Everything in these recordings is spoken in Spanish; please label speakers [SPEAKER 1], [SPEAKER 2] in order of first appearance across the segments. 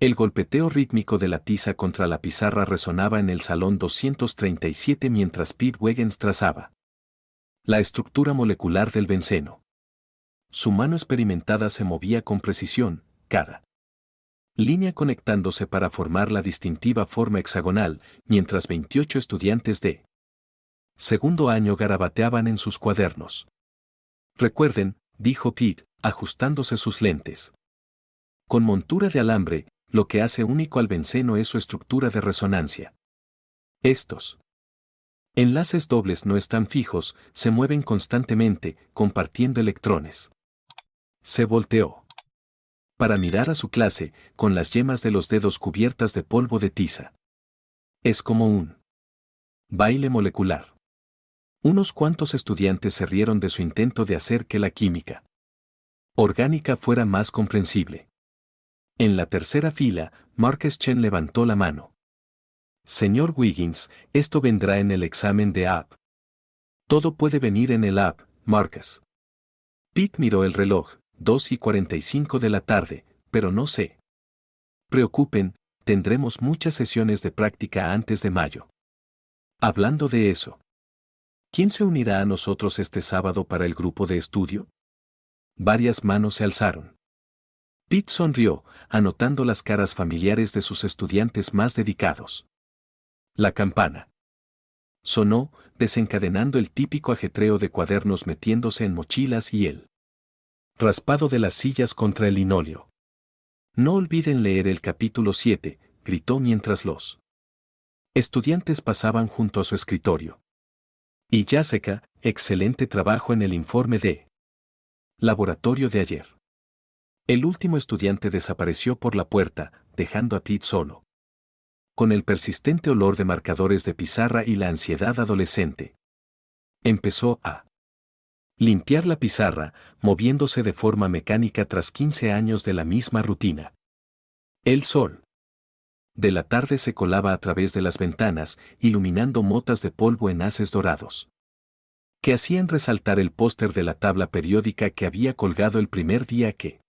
[SPEAKER 1] El golpeteo rítmico de la tiza contra la pizarra resonaba en el salón 237 mientras Pete Wiggins trazaba la estructura molecular del benceno. Su mano experimentada se movía con precisión, cada línea conectándose para formar la distintiva forma hexagonal, mientras 28 estudiantes de segundo año garabateaban en sus cuadernos. Recuerden, dijo Pete, ajustándose sus lentes. Con montura de alambre, lo que hace único al benceno es su estructura de resonancia. Estos enlaces dobles no están fijos, se mueven constantemente, compartiendo electrones. Se volteó para mirar a su clase, con las yemas de los dedos cubiertas de polvo de tiza. Es como un baile molecular. Unos cuantos estudiantes se rieron de su intento de hacer que la química orgánica fuera más comprensible. En la tercera fila, Marcus Chen levantó la mano. Señor Wiggins, esto vendrá en el examen de AP. Todo puede venir en el AP, Marcus. Pete miró el reloj, 2:45 de la tarde, pero no se preocupen, tendremos muchas sesiones de práctica antes de mayo. Hablando de eso, ¿quién se unirá a nosotros este sábado para el grupo de estudio? Varias manos se alzaron. Pete sonrió, anotando las caras familiares de sus estudiantes más dedicados. La campana sonó, desencadenando el típico ajetreo de cuadernos metiéndose en mochilas y el raspado de las sillas contra el linóleo. No olviden leer el capítulo 7, gritó mientras los estudiantes pasaban junto a su escritorio. Y Jessica, excelente trabajo en el informe de laboratorio de ayer. El último estudiante desapareció por la puerta, dejando a Pete solo. Con el persistente olor de marcadores de pizarra y la ansiedad adolescente. Empezó a limpiar la pizarra, moviéndose de forma mecánica tras 15 años de la misma rutina. El sol de la tarde se colaba a través de las ventanas, iluminando motas de polvo en haces dorados, que hacían resaltar el póster de la tabla periódica que había colgado el primer día que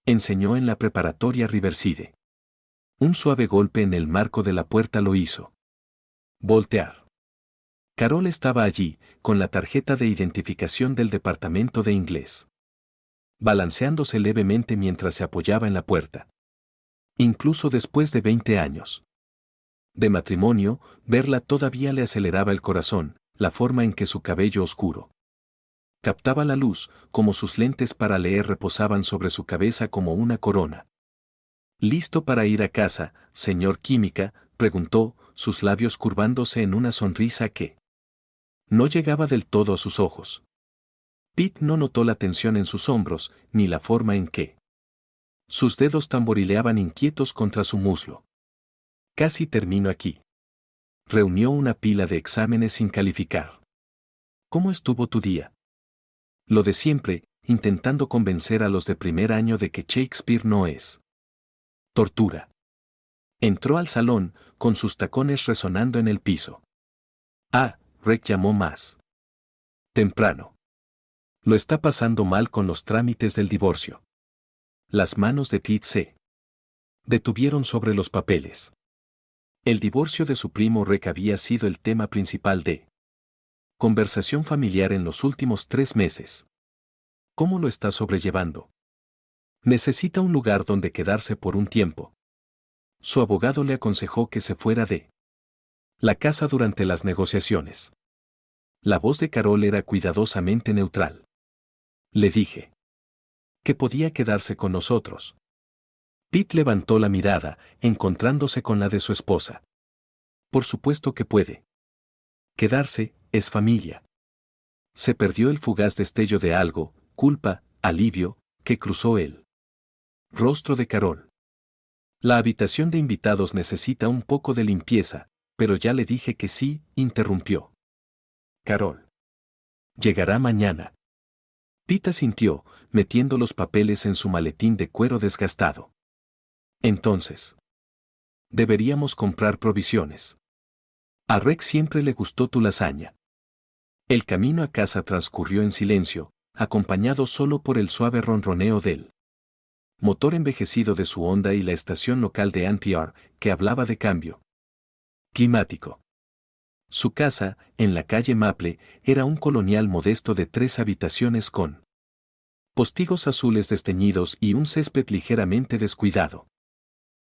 [SPEAKER 1] enseñó en la preparatoria Riverside. Un suave golpe en el marco de la puerta lo hizo voltear. Carol estaba allí, con la tarjeta de identificación del departamento de inglés, balanceándose levemente mientras se apoyaba en la puerta. Incluso después de 20 años de matrimonio, verla todavía le aceleraba el corazón, la forma en que su cabello oscuro captaba la luz, como sus lentes para leer reposaban sobre su cabeza como una corona. ¿Listo para ir a casa, señor Química?, preguntó, sus labios curvándose en una sonrisa que no llegaba del todo a sus ojos. Pete no notó la tensión en sus hombros, ni la forma en que sus dedos tamborileaban inquietos contra su muslo. Casi termino aquí. Reunió una pila de exámenes sin calificar. ¿Cómo estuvo tu día? Lo de siempre, intentando convencer a los de primer año de que Shakespeare no es tortura. Entró al salón, con sus tacones resonando en el piso. Rick llamó más temprano. Lo está pasando mal con los trámites del divorcio. Las manos de Pete se detuvieron sobre los papeles. El divorcio de su primo Rick había sido el tema principal de conversación familiar en los últimos 3 meses. ¿Cómo lo está sobrellevando? Necesita un lugar donde quedarse por un tiempo. Su abogado le aconsejó que se fuera de la casa durante las negociaciones. La voz de Carol era cuidadosamente neutral. Le dije que podía quedarse con nosotros. Pete levantó la mirada, encontrándose con la de su esposa. Por supuesto que puede. Quedarse, es familia. Se perdió el fugaz destello de algo, culpa, alivio, que cruzó el rostro de Carol. La habitación de invitados necesita un poco de limpieza, pero ya le dije que sí, interrumpió Carol. Llegará mañana. Pete asintió, metiendo los papeles en su maletín de cuero desgastado. Entonces, deberíamos comprar provisiones. A Rex siempre le gustó tu lasaña. El camino a casa transcurrió en silencio, acompañado solo por el suave ronroneo del motor envejecido de su Honda y la estación local de NPR, que hablaba de cambio climático. Su casa, en la calle Maple, era un colonial modesto de 3 habitaciones con postigos azules desteñidos y un césped ligeramente descuidado.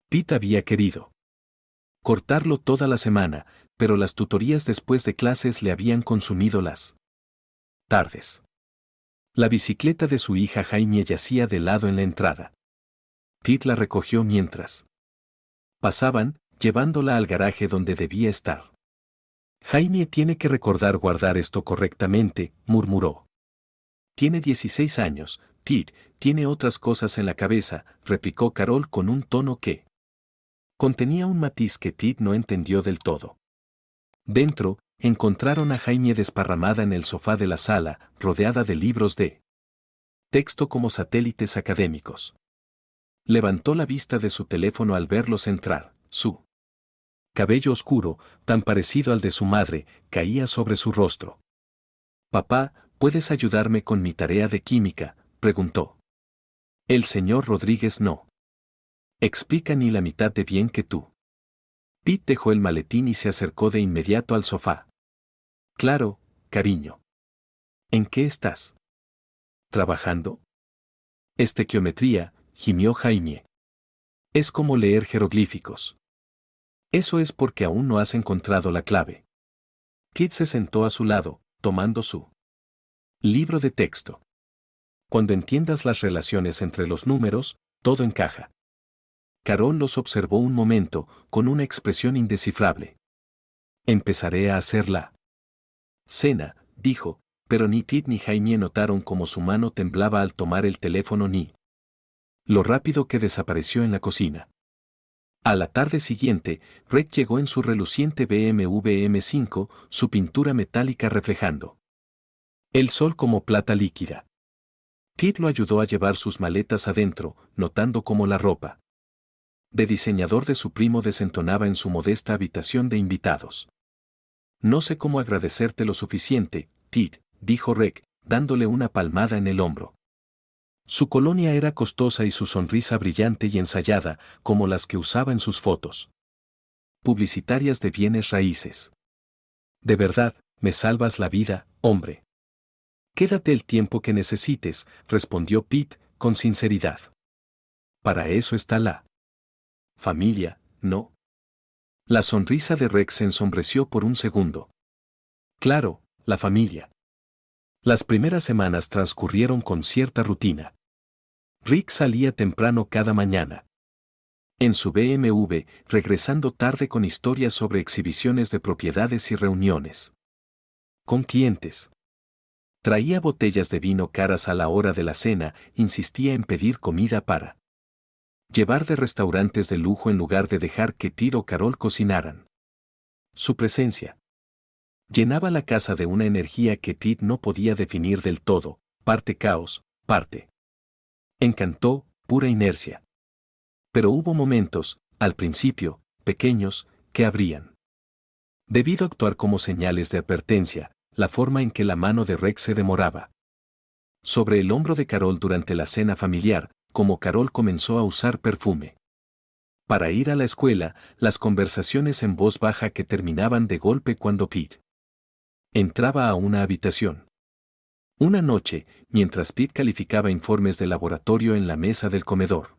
[SPEAKER 1] Pete había querido cortarlo toda la semana, pero las tutorías después de clases le habían consumido las tardes. La bicicleta de su hija Jaime yacía de lado en la entrada. Pete la recogió mientras pasaban, llevándola al garaje donde debía estar. Jaime tiene que recordar guardar esto correctamente, murmuró. Tiene 16 años, Pete, tiene otras cosas en la cabeza, replicó Carol con un tono que contenía un matiz que Pete no entendió del todo. Dentro, encontraron a Jaime desparramada en el sofá de la sala, rodeada de libros de texto como satélites académicos. Levantó la vista de su teléfono al verlos entrar. Su cabello oscuro, tan parecido al de su madre, caía sobre su rostro. «Papá, ¿puedes ayudarme con mi tarea de química?», preguntó. «El señor Rodríguez no explica ni la mitad de bien que tú». Pete dejó el maletín y se acercó de inmediato al sofá. «Claro, cariño. ¿En qué estás? ¿Trabajando?» «Estequiometría», gimió Jaime. «Es como leer jeroglíficos». «Eso es porque aún no has encontrado la clave». Pete se sentó a su lado, tomando su libro de texto. «Cuando entiendas las relaciones entre los números, todo encaja». Carol los observó un momento, con una expresión indescifrable. «Empezaré a hacer la cena», dijo, pero ni Pete ni Jaime notaron cómo su mano temblaba al tomar el teléfono ni lo rápido que desapareció en la cocina. A la tarde siguiente, Reg llegó en su reluciente BMW M5, su pintura metálica reflejando el sol como plata líquida. Pete lo ayudó a llevar sus maletas adentro, notando cómo la ropa de diseñador de su primo desentonaba en su modesta habitación de invitados. «No sé cómo agradecerte lo suficiente, Pete», dijo Reg, dándole una palmada en el hombro. Su colonia era costosa y su sonrisa brillante y ensayada, como las que usaba en sus fotos publicitarias de bienes raíces. «De verdad, me salvas la vida, hombre». «Quédate el tiempo que necesites», respondió Pete, con sinceridad. «Para eso está la familia, ¿no?». La sonrisa de Rex se ensombreció por un segundo. «Claro, la familia». Las primeras semanas transcurrieron con cierta rutina. Rick salía temprano cada mañana en su BMW, regresando tarde con historias sobre exhibiciones de propiedades y reuniones con clientes. Traía botellas de vino caras a la hora de la cena, insistía en pedir comida para llevar de restaurantes de lujo en lugar de dejar que Pete o Carol cocinaran. Su presencia llenaba la casa de una energía que Pete no podía definir del todo, parte caos, parte encanto, pura inercia. Pero hubo momentos, al principio, pequeños, que habrían debido actuar como señales de advertencia, la forma en que la mano de Rex se demoraba sobre el hombro de Carol durante la cena familiar, como Carol comenzó a usar perfume para ir a la escuela, las conversaciones en voz baja que terminaban de golpe cuando Pete entraba a una habitación. Una noche, mientras Pete calificaba informes de laboratorio en la mesa del comedor,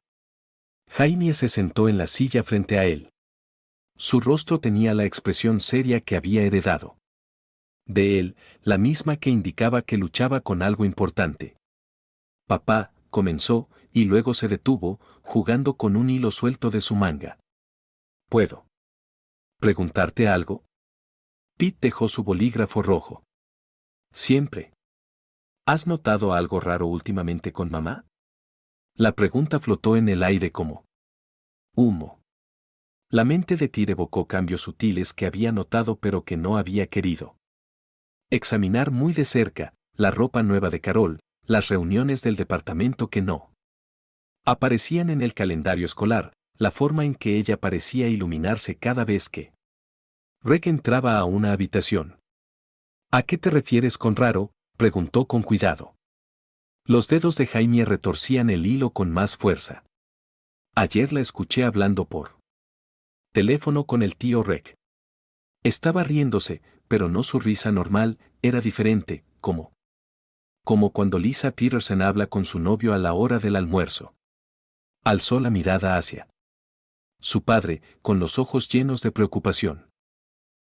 [SPEAKER 1] Jaime se sentó en la silla frente a él. Su rostro tenía la expresión seria que había heredado de él, la misma que indicaba que luchaba con algo importante. «Papá», comenzó, y luego se detuvo, jugando con un hilo suelto de su manga. «¿Puedo preguntarte algo?». Pete dejó su bolígrafo rojo. «Siempre. ¿Has notado algo raro últimamente con mamá?». La pregunta flotó en el aire como humo. La mente de Pete evocó cambios sutiles que había notado pero que no había querido examinar muy de cerca: la ropa nueva de Carol, las reuniones del departamento que no aparecían en el calendario escolar, la forma en que ella parecía iluminarse cada vez que Reg entraba a una habitación. «¿A qué te refieres con raro?», preguntó con cuidado. Los dedos de Jaime retorcían el hilo con más fuerza. Ayer la escuché hablando por teléfono con el tío Rec. Estaba riéndose, pero no su risa normal, era diferente, como cuando Lisa Peterson habla con su novio a la hora del almuerzo. Alzó la mirada hacia su padre, con los ojos llenos de preocupación.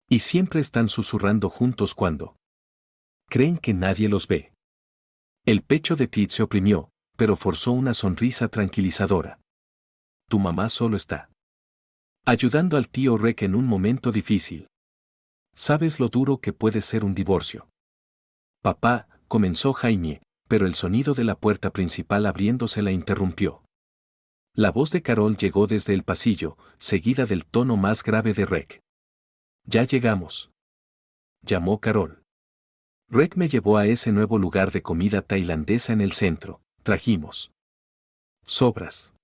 [SPEAKER 1] Y siempre están susurrando juntos cuando creen que nadie los ve. El pecho de Pete se oprimió, pero forzó una sonrisa tranquilizadora. Tu mamá solo está ayudando al tío Rec en un momento difícil. ¿Sabes lo duro que puede ser un divorcio? Papá, comenzó Jaime, pero el sonido de la puerta principal abriéndose la interrumpió. La voz de Carol llegó desde el pasillo, seguida del tono más grave de Rec. Ya llegamos. Llamó Carol. Rec me llevó a ese nuevo lugar de comida tailandesa en el centro. Trajimos sobras.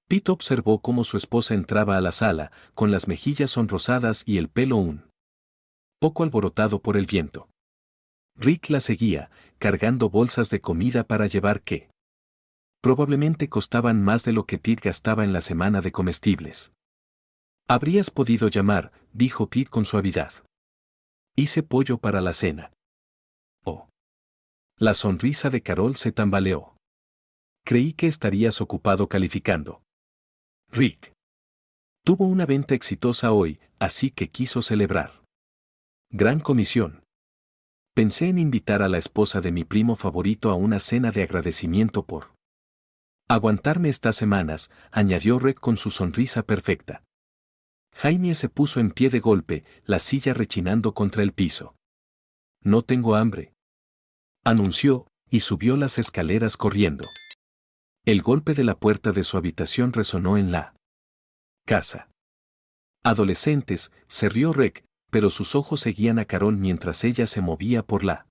[SPEAKER 1] Pete observó cómo su esposa entraba a la sala, con las mejillas sonrosadas y el pelo un poco alborotado por el viento. Rick la seguía, cargando bolsas de comida para llevar que probablemente costaban más de lo que Pete gastaba en la semana de comestibles. Habrías podido llamar, dijo Pete con suavidad. Hice pollo para la cena. Oh. La sonrisa de Carol se tambaleó. Creí que estarías ocupado calificando. Rick tuvo una venta exitosa hoy, así que quiso celebrar. Gran comisión. Pensé en invitar a la esposa de mi primo favorito a una cena de agradecimiento por aguantarme estas semanas, añadió Rick con su sonrisa perfecta. Jaime se puso en pie de golpe, la silla rechinando contra el piso. No tengo hambre, anunció, y subió las escaleras corriendo. El golpe de la puerta de su habitación resonó en la casa. Adolescentes, se rió Rick, pero sus ojos seguían a Carol mientras ella se movía por la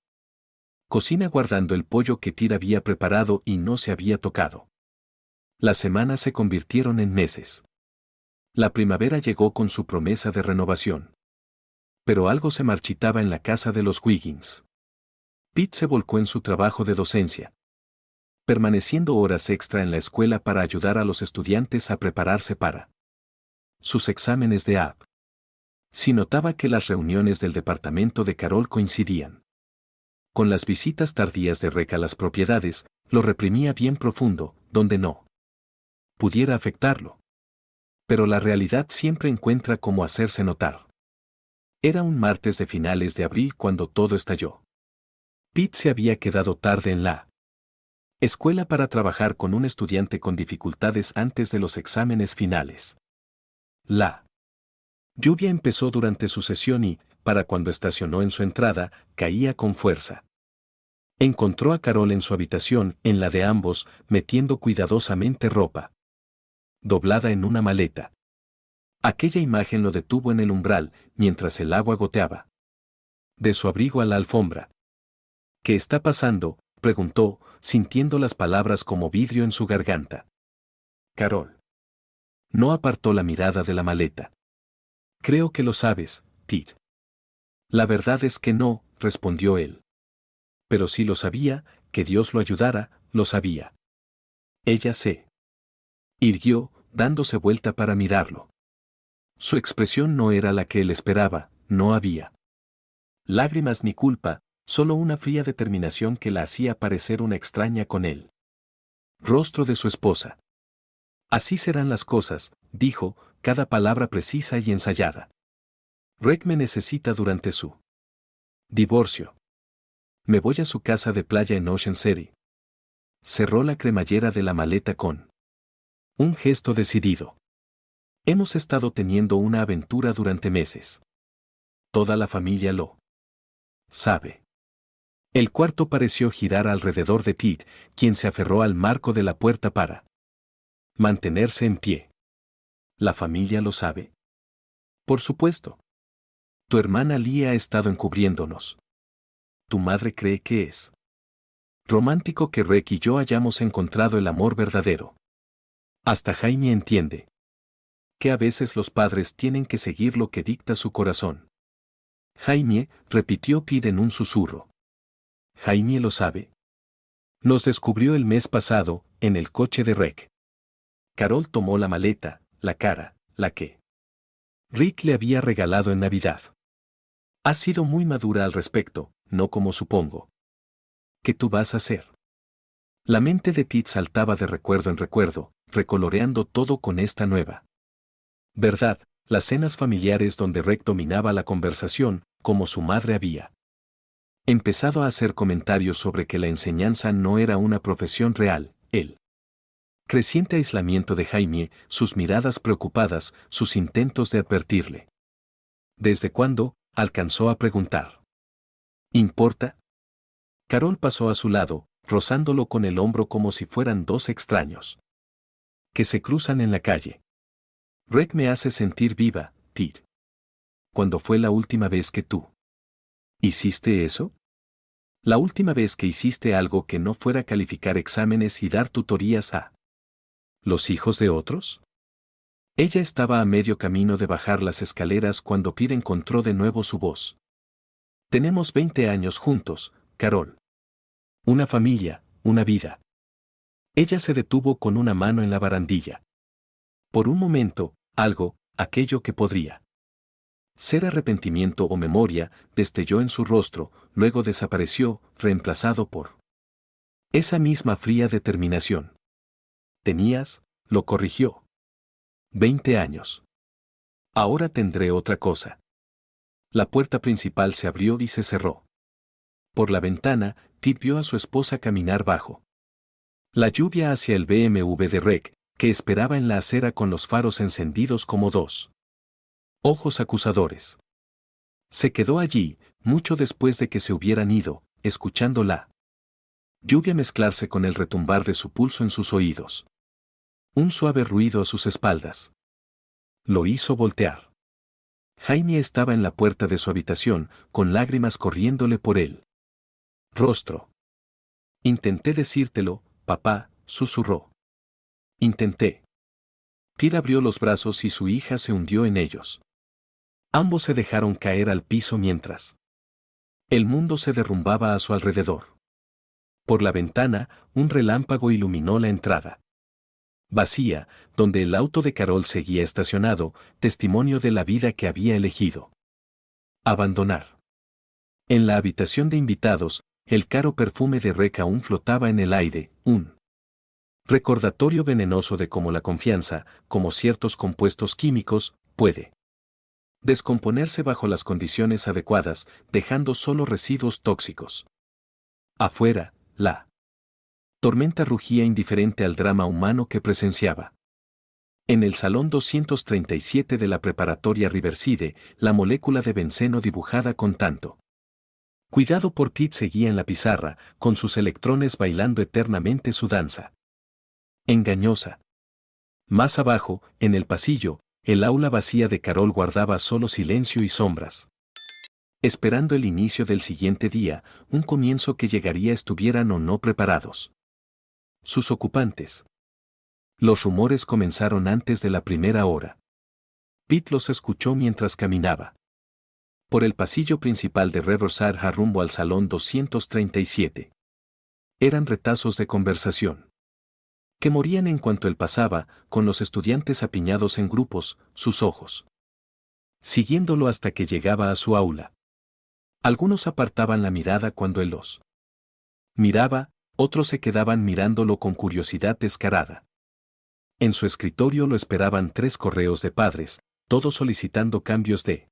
[SPEAKER 1] cocina guardando el pollo que Pete había preparado y no se había tocado. Las semanas se convirtieron en meses. La primavera llegó con su promesa de renovación. Pero algo se marchitaba en la casa de los Wiggins. Pete se volcó en su trabajo de docencia, permaneciendo horas extra en la escuela para ayudar a los estudiantes a prepararse para sus exámenes de AP. Si notaba que las reuniones del departamento de Carol coincidían con las visitas tardías de Rick a las propiedades, lo reprimía bien profundo, donde no pudiera afectarlo. Pero la realidad siempre encuentra cómo hacerse notar. Era un martes de finales de abril cuando todo estalló. Pete se había quedado tarde en la escuela para trabajar con un estudiante con dificultades antes de los exámenes finales. La lluvia empezó durante su sesión y, para cuando estacionó en su entrada, caía con fuerza. Encontró a Carol en su habitación, en la de ambos, metiendo cuidadosamente ropa doblada en una maleta. Aquella imagen lo detuvo en el umbral, mientras el agua goteaba de su abrigo a la alfombra. ¿Qué está pasando?, preguntó, sintiendo las palabras como vidrio en su garganta. Carol no apartó la mirada de la maleta. Creo que lo sabes, Pete. La verdad es que no, respondió él. Pero sí lo sabía, que Dios lo ayudara, lo sabía. Ella se irguió, dándose vuelta para mirarlo. Su expresión no era la que él esperaba, no había lágrimas ni culpa, solo una fría determinación que la hacía parecer una extraña con él. Rostro de su esposa. Así serán las cosas, dijo, cada palabra precisa y ensayada. Rick me necesita durante su divorcio. Me voy a su casa de playa en Ocean City. Cerró la cremallera de la maleta con un gesto decidido. Hemos estado teniendo una aventura durante meses. Toda la familia lo sabe. El cuarto pareció girar alrededor de Pete, quien se aferró al marco de la puerta para mantenerse en pie. ¿La familia lo sabe? Por supuesto. Tu hermana Lee ha estado encubriéndonos. Tu madre cree que es romántico que Rick y yo hayamos encontrado el amor verdadero. Hasta Jaime entiende que a veces los padres tienen que seguir lo que dicta su corazón. Jaime, repitió Pete en un susurro. Jaime lo sabe. Nos descubrió el mes pasado, en el coche de Rick. Carol tomó la maleta, la que Rick le había regalado en Navidad. Has sido muy madura al respecto, no como supongo. ¿Qué tú vas a hacer? La mente de Pete saltaba de recuerdo en recuerdo, recoloreando todo con esta nueva verdad, las cenas familiares donde Rick dominaba la conversación, como su madre había empezado a hacer comentarios sobre que la enseñanza no era una profesión real, el creciente aislamiento de Jaime, sus miradas preocupadas, sus intentos de advertirle. ¿Desde cuándo? Alcanzó a preguntar. ¿Importa? Carol pasó a su lado, rozándolo con el hombro como si fueran dos extraños que se cruzan en la calle. Rick me hace sentir viva, Pete. ¿Cuándo fue la última vez que tú hiciste eso? La última vez que hiciste algo que no fuera calificar exámenes y dar tutorías a los hijos de otros. Ella estaba a medio camino de bajar las escaleras cuando Pete encontró de nuevo su voz. Tenemos 20 años juntos, Carol. Una familia, una vida. Ella se detuvo con una mano en la barandilla. Por un momento, aquello que podría ser arrepentimiento o memoria, destelló en su rostro, luego desapareció, reemplazado por esa misma fría determinación. Tenías, lo corrigió. 20 años. Ahora tendré otra cosa. La puerta principal se abrió y se cerró. Por la ventana, Pete vio a su esposa caminar bajo la lluvia hacia el BMW de Rick, que esperaba en la acera con los faros encendidos como dos ojos acusadores. Se quedó allí, mucho después de que se hubieran ido, escuchando la lluvia mezclarse con el retumbar de su pulso en sus oídos. Un suave ruido a sus espaldas lo hizo voltear. Jaime estaba en la puerta de su habitación, con lágrimas corriéndole por el rostro. Intenté decírtelo, papá, susurró. Intenté. Pete abrió los brazos y su hija se hundió en ellos. Ambos se dejaron caer al piso mientras el mundo se derrumbaba a su alrededor. Por la ventana, un relámpago iluminó la entrada vacía, donde el auto de Carol seguía estacionado, testimonio de la vida que había elegido abandonar. En la habitación de invitados, el caro perfume de Rick aún flotaba en el aire, un recordatorio venenoso de cómo la confianza, como ciertos compuestos químicos, puede descomponerse bajo las condiciones adecuadas, dejando solo residuos tóxicos. Afuera, la tormenta rugía indiferente al drama humano que presenciaba. En el salón 237 de la preparatoria Riverside, la molécula de benceno dibujada con tanto cuidado por Pete seguía en la pizarra, con sus electrones bailando eternamente su danza engañosa. Más abajo, en el pasillo, el aula vacía de Carol guardaba solo silencio y sombras, esperando el inicio del siguiente día, un comienzo que llegaría estuvieran o no preparados sus ocupantes. Los rumores comenzaron antes de la primera hora. Pete los escuchó mientras caminaba por el pasillo principal de Riverside rumbo al salón 237. Eran retazos de conversación que morían en cuanto él pasaba, con los estudiantes apiñados en grupos, sus ojos siguiéndolo hasta que llegaba a su aula. Algunos apartaban la mirada cuando él los miraba, otros se quedaban mirándolo con curiosidad descarada. En su escritorio lo esperaban 3 correos de padres, todos solicitando cambios de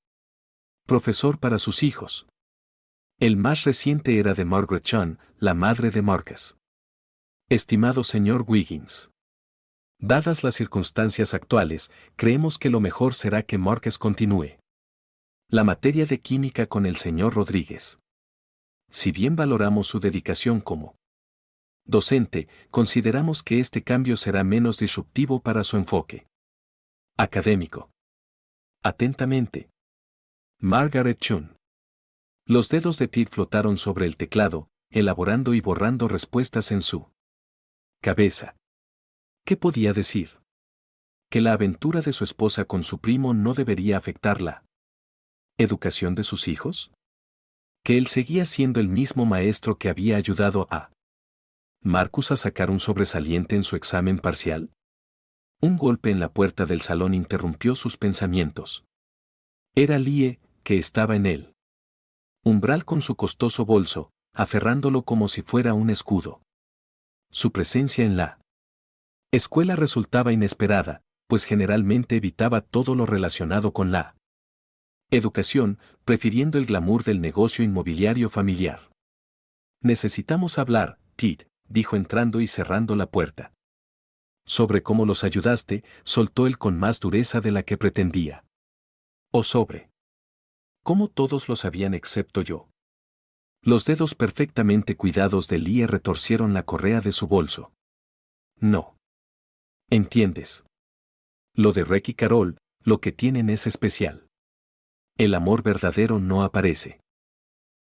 [SPEAKER 1] profesor para sus hijos. El más reciente era de Margaret Chan, la madre de Marcus. Estimado señor Wiggins. Dadas las circunstancias actuales, creemos que lo mejor será que Marcus continúe la materia de química con el señor Rodríguez. Si bien valoramos su dedicación como docente, consideramos que este cambio será menos disruptivo para su enfoque académico. Atentamente, Margaret Chun. Los dedos de Pete flotaron sobre el teclado, elaborando y borrando respuestas en su cabeza. ¿Qué podía decir? Que la aventura de su esposa con su primo no debería afectar la educación de sus hijos. Que él seguía siendo el mismo maestro que había ayudado a Marcus a sacar un sobresaliente en su examen parcial. Un golpe en la puerta del salón interrumpió sus pensamientos. Era Lie, que estaba en el umbral con su costoso bolso, aferrándolo como si fuera un escudo. Su presencia en la escuela resultaba inesperada, pues generalmente evitaba todo lo relacionado con la educación, prefiriendo el glamour del negocio inmobiliario familiar. Necesitamos hablar, Pete, dijo entrando y cerrando la puerta. Sobre cómo los ayudaste, soltó él con más dureza de la que pretendía. O sobre cómo todos lo sabían excepto yo. Los dedos perfectamente cuidados de Lie retorcieron la correa de su bolso. No. ¿Entiendes? Lo de Rick y Carol, lo que tienen es especial. El amor verdadero no aparece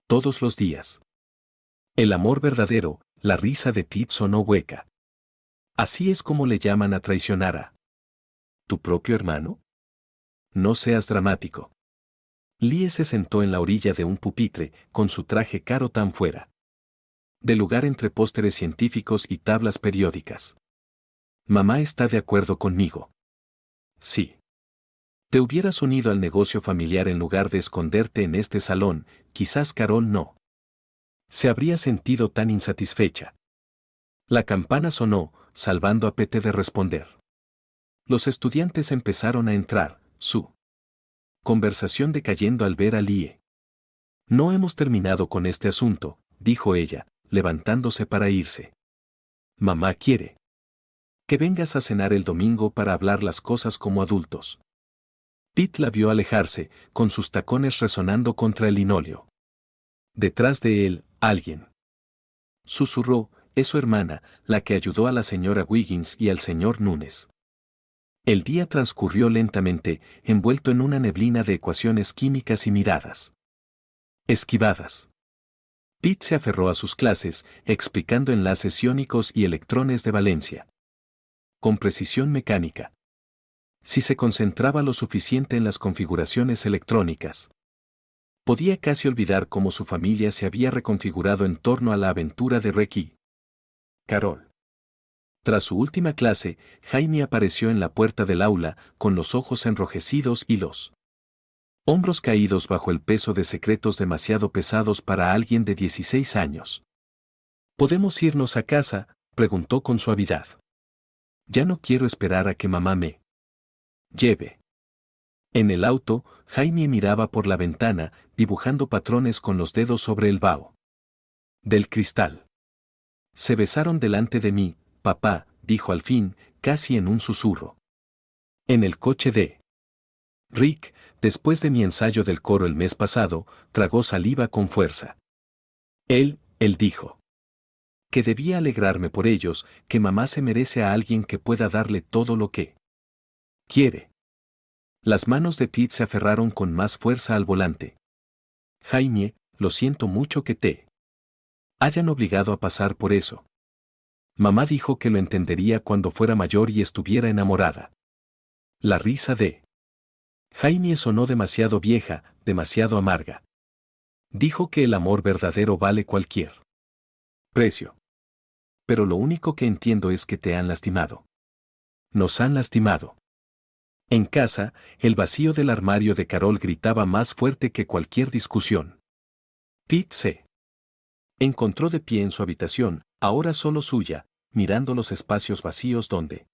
[SPEAKER 1] todos los días. El amor verdadero, la risa de Pete sonó hueca. Así es como le llaman a traicionar a tu propio hermano. No seas dramático. Lie se sentó en la orilla de un pupitre, con su traje caro tan fuera de lugar entre pósteres científicos y tablas periódicas. Mamá está de acuerdo conmigo. Sí. Te hubieras unido al negocio familiar en lugar de esconderte en este salón, quizás Carol no se habría sentido tan insatisfecha. La campana sonó, salvando a Pete de responder. Los estudiantes empezaron a entrar, su conversación decayendo al ver a Lie. No hemos terminado con este asunto, dijo ella, levantándose para irse. Mamá quiere que vengas a cenar el domingo para hablar las cosas como adultos. Pete la vio alejarse, con sus tacones resonando contra el linóleo. Detrás de él, alguien susurró, es su hermana, la que ayudó a la señora Wiggins y al señor Nunes. El día transcurrió lentamente, envuelto en una neblina de ecuaciones químicas y miradas esquivadas. Pete se aferró a sus clases, explicando enlaces iónicos y electrones de valencia con precisión mecánica. Si se concentraba lo suficiente en las configuraciones electrónicas, podía casi olvidar cómo su familia se había reconfigurado en torno a la aventura de Rick y Carol. Tras su última clase, Jaime apareció en la puerta del aula, con los ojos enrojecidos y los hombros caídos bajo el peso de secretos demasiado pesados para alguien de 16 años. ¿Podemos irnos a casa?, preguntó con suavidad. Ya no quiero esperar a que mamá me lleve. En el auto, Jaime miraba por la ventana, dibujando patrones con los dedos sobre el vaho del cristal. Se besaron delante de mí, papá, dijo al fin, casi en un susurro. En el coche de Rick, después de mi ensayo del coro el mes pasado, tragó saliva con fuerza. Él dijo que debía alegrarme por ellos, que mamá se merece a alguien que pueda darle todo lo que quiere. Las manos de Pete se aferraron con más fuerza al volante. Jaime, lo siento mucho que te hayan obligado a pasar por eso. Mamá dijo que lo entendería cuando fuera mayor y estuviera enamorada. La risa de Jaime sonó demasiado vieja, demasiado amarga. Dijo que el amor verdadero vale cualquier precio. Pero lo único que entiendo es que te han lastimado. Nos han lastimado. En casa, el vacío del armario de Carol gritaba más fuerte que cualquier discusión. Pete se encontró de pie en su habitación, ahora solo suya, mirando los espacios vacíos donde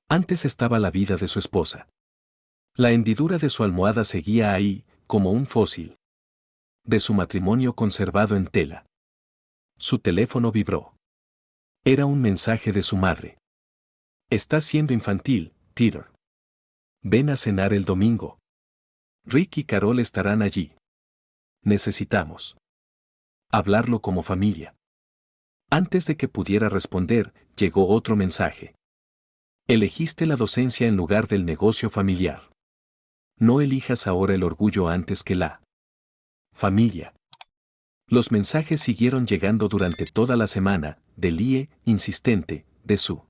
[SPEAKER 1] antes estaba la vida de su esposa. La hendidura de su almohada seguía ahí, como un fósil de su matrimonio conservado en tela. Su teléfono vibró. Era un mensaje de su madre. Estás siendo infantil, Peter. Ven a cenar el domingo. Rick y Carol estarán allí. Necesitamos hablarlo como familia. Antes de que pudiera responder, llegó otro mensaje. Elegiste la docencia en lugar del negocio familiar. No elijas ahora el orgullo antes que la familia. Los mensajes siguieron llegando durante toda la semana, de Lie, insistente, de su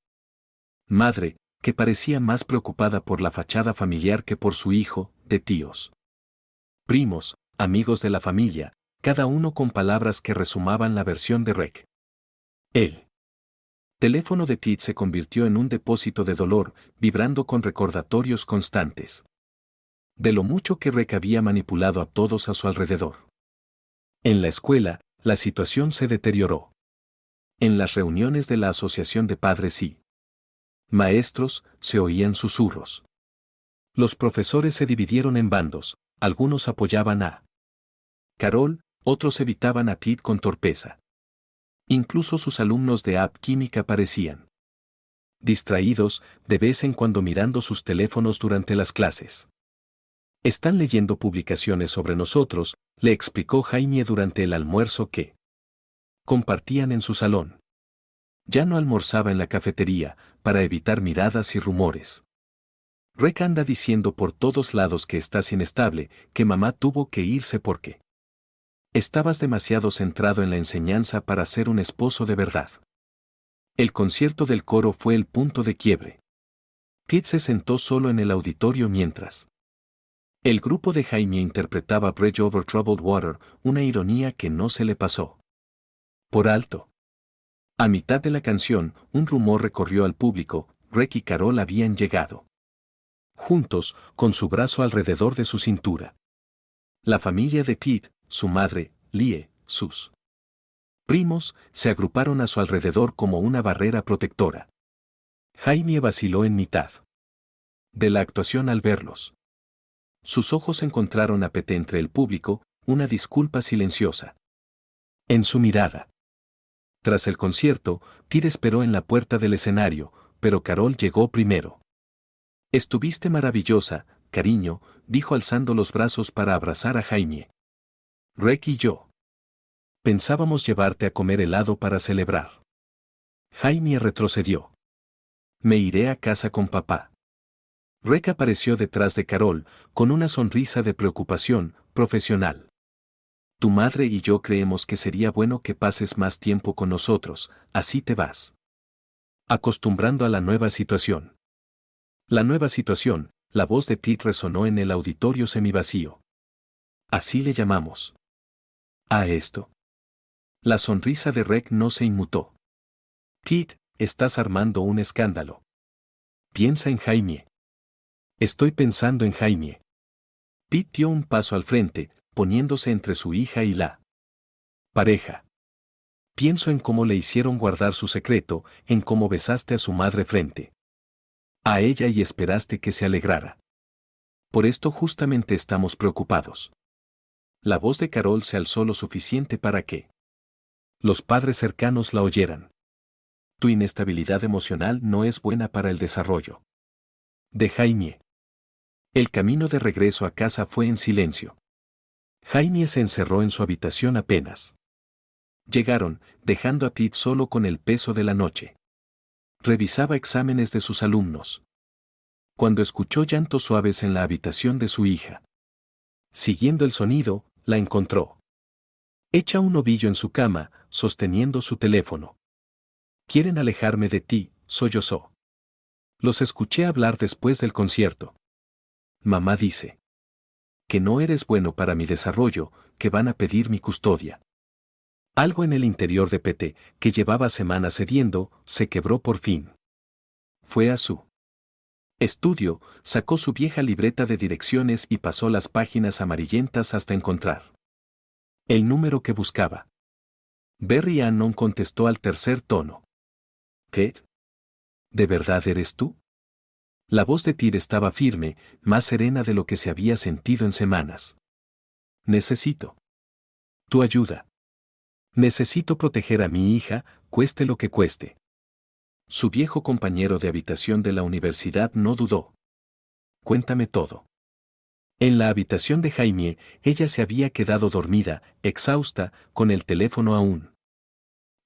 [SPEAKER 1] madre, que parecía más preocupada por la fachada familiar que por su hijo, de tíos, primos, amigos de la familia, cada uno con palabras que resumaban la versión de Rick. Él Teléfono de Pete se convirtió en un depósito de dolor, vibrando con recordatorios constantes de lo mucho que Rec había manipulado a todos a su alrededor. En la escuela, la situación se deterioró. En las reuniones de la Asociación de Padres y Maestros, se oían susurros. Los profesores se dividieron en bandos, algunos apoyaban a Carol, otros evitaban a Pete con torpeza. Incluso sus alumnos de AP Química parecían distraídos, de vez en cuando mirando sus teléfonos durante las clases. Están leyendo publicaciones sobre nosotros, le explicó Jaime durante el almuerzo que compartían en su salón. Ya no almorzaba en la cafetería, para evitar miradas y rumores. Rec anda diciendo por todos lados que estás inestable, que mamá tuvo que irse porque estabas demasiado centrado en la enseñanza para ser un esposo de verdad. El concierto del coro fue el punto de quiebre. Pete se sentó solo en el auditorio mientras el grupo de Jaime interpretaba Bridge Over Troubled Water, una ironía que no se le pasó por alto. A mitad de la canción, un rumor recorrió al público: Rec y Carol habían llegado juntos, con su brazo alrededor de su cintura. La familia de Pete, su madre, Lie, sus primos, se agruparon a su alrededor como una barrera protectora. Jaime vaciló en mitad de la actuación al verlos. Sus ojos encontraron a Pete entre el público, una disculpa silenciosa en su mirada. Tras el concierto, Pete esperó en la puerta del escenario, pero Carol llegó primero. Estuviste maravillosa, cariño, dijo alzando los brazos para abrazar a Jaime. Rec y yo pensábamos llevarte a comer helado para celebrar. Jaime retrocedió. Me iré a casa con papá. Rec apareció detrás de Carol, con una sonrisa de preocupación profesional. Tu madre y yo creemos que sería bueno que pases más tiempo con nosotros, así te vas acostumbrando a la nueva situación. La nueva situación, la voz de Pete resonó en el auditorio semivacío. Así le llamamos a esto. La sonrisa de Rec no se inmutó. Pete, estás armando un escándalo. Piensa en Jaime. Estoy pensando en Jaime. Pete dio un paso al frente, poniéndose entre su hija y la pareja. Pienso en cómo le hicieron guardar su secreto, en cómo besaste a su madre frente a ella y esperaste que se alegrara. Por esto justamente estamos preocupados. La voz de Carol se alzó lo suficiente para que los padres cercanos la oyeran. Tu inestabilidad emocional no es buena para el desarrollo de Jaime. El camino de regreso a casa fue en silencio. Jaime se encerró en su habitación apenas llegaron, dejando a Pete solo con el peso de la noche. Revisaba exámenes de sus alumnos. Cuando escuchó llantos suaves en la habitación de su hija, siguiendo el sonido, la encontró hecha un ovillo en su cama, sosteniendo su teléfono. Quieren alejarme de ti, sollozó. Los escuché hablar después del concierto. Mamá dice que no eres bueno para mi desarrollo, que van a pedir mi custodia. Algo en el interior de Pete, que llevaba semanas cediendo, se quebró por fin. Fue a su estudio, sacó su vieja libreta de direcciones y pasó las páginas amarillentas hasta encontrar el número que buscaba. Barry Annon contestó al tercer tono. ¿Qué? ¿De verdad eres tú? La voz de Pete estaba firme, más serena de lo que se había sentido en semanas. Necesito tu ayuda. Necesito proteger a mi hija, cueste lo que cueste. Su viejo compañero de habitación de la universidad no dudó. Cuéntame todo. En la habitación de Jaime, ella se había quedado dormida, exhausta, con el teléfono aún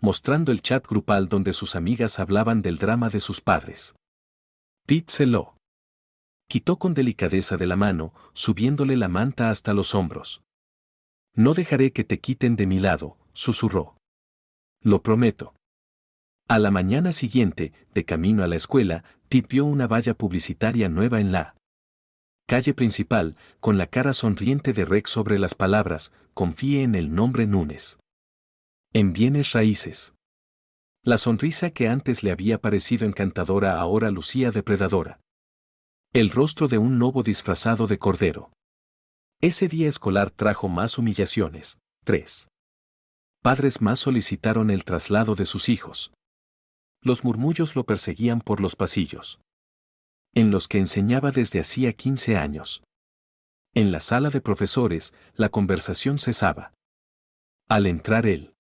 [SPEAKER 1] mostrando el chat grupal donde sus amigas hablaban del drama de sus padres. Pete se lo quitó con delicadeza de la mano, subiéndole la manta hasta los hombros. No dejaré que te quiten de mi lado, susurró. Lo prometo. A la mañana siguiente, de camino a la escuela, Pete vio una valla publicitaria nueva en la calle principal, con la cara sonriente de Rec sobre las palabras: confíe en el nombre Núñez en bienes raíces. La sonrisa que antes le había parecido encantadora ahora lucía depredadora. El rostro de un lobo disfrazado de cordero. Ese día escolar trajo más humillaciones. 3. Padres más solicitaron el traslado de sus hijos. Los murmullos lo perseguían por los pasillos, en los que enseñaba desde hacía 15 años. En la sala de profesores, la conversación cesaba. Al entrar él,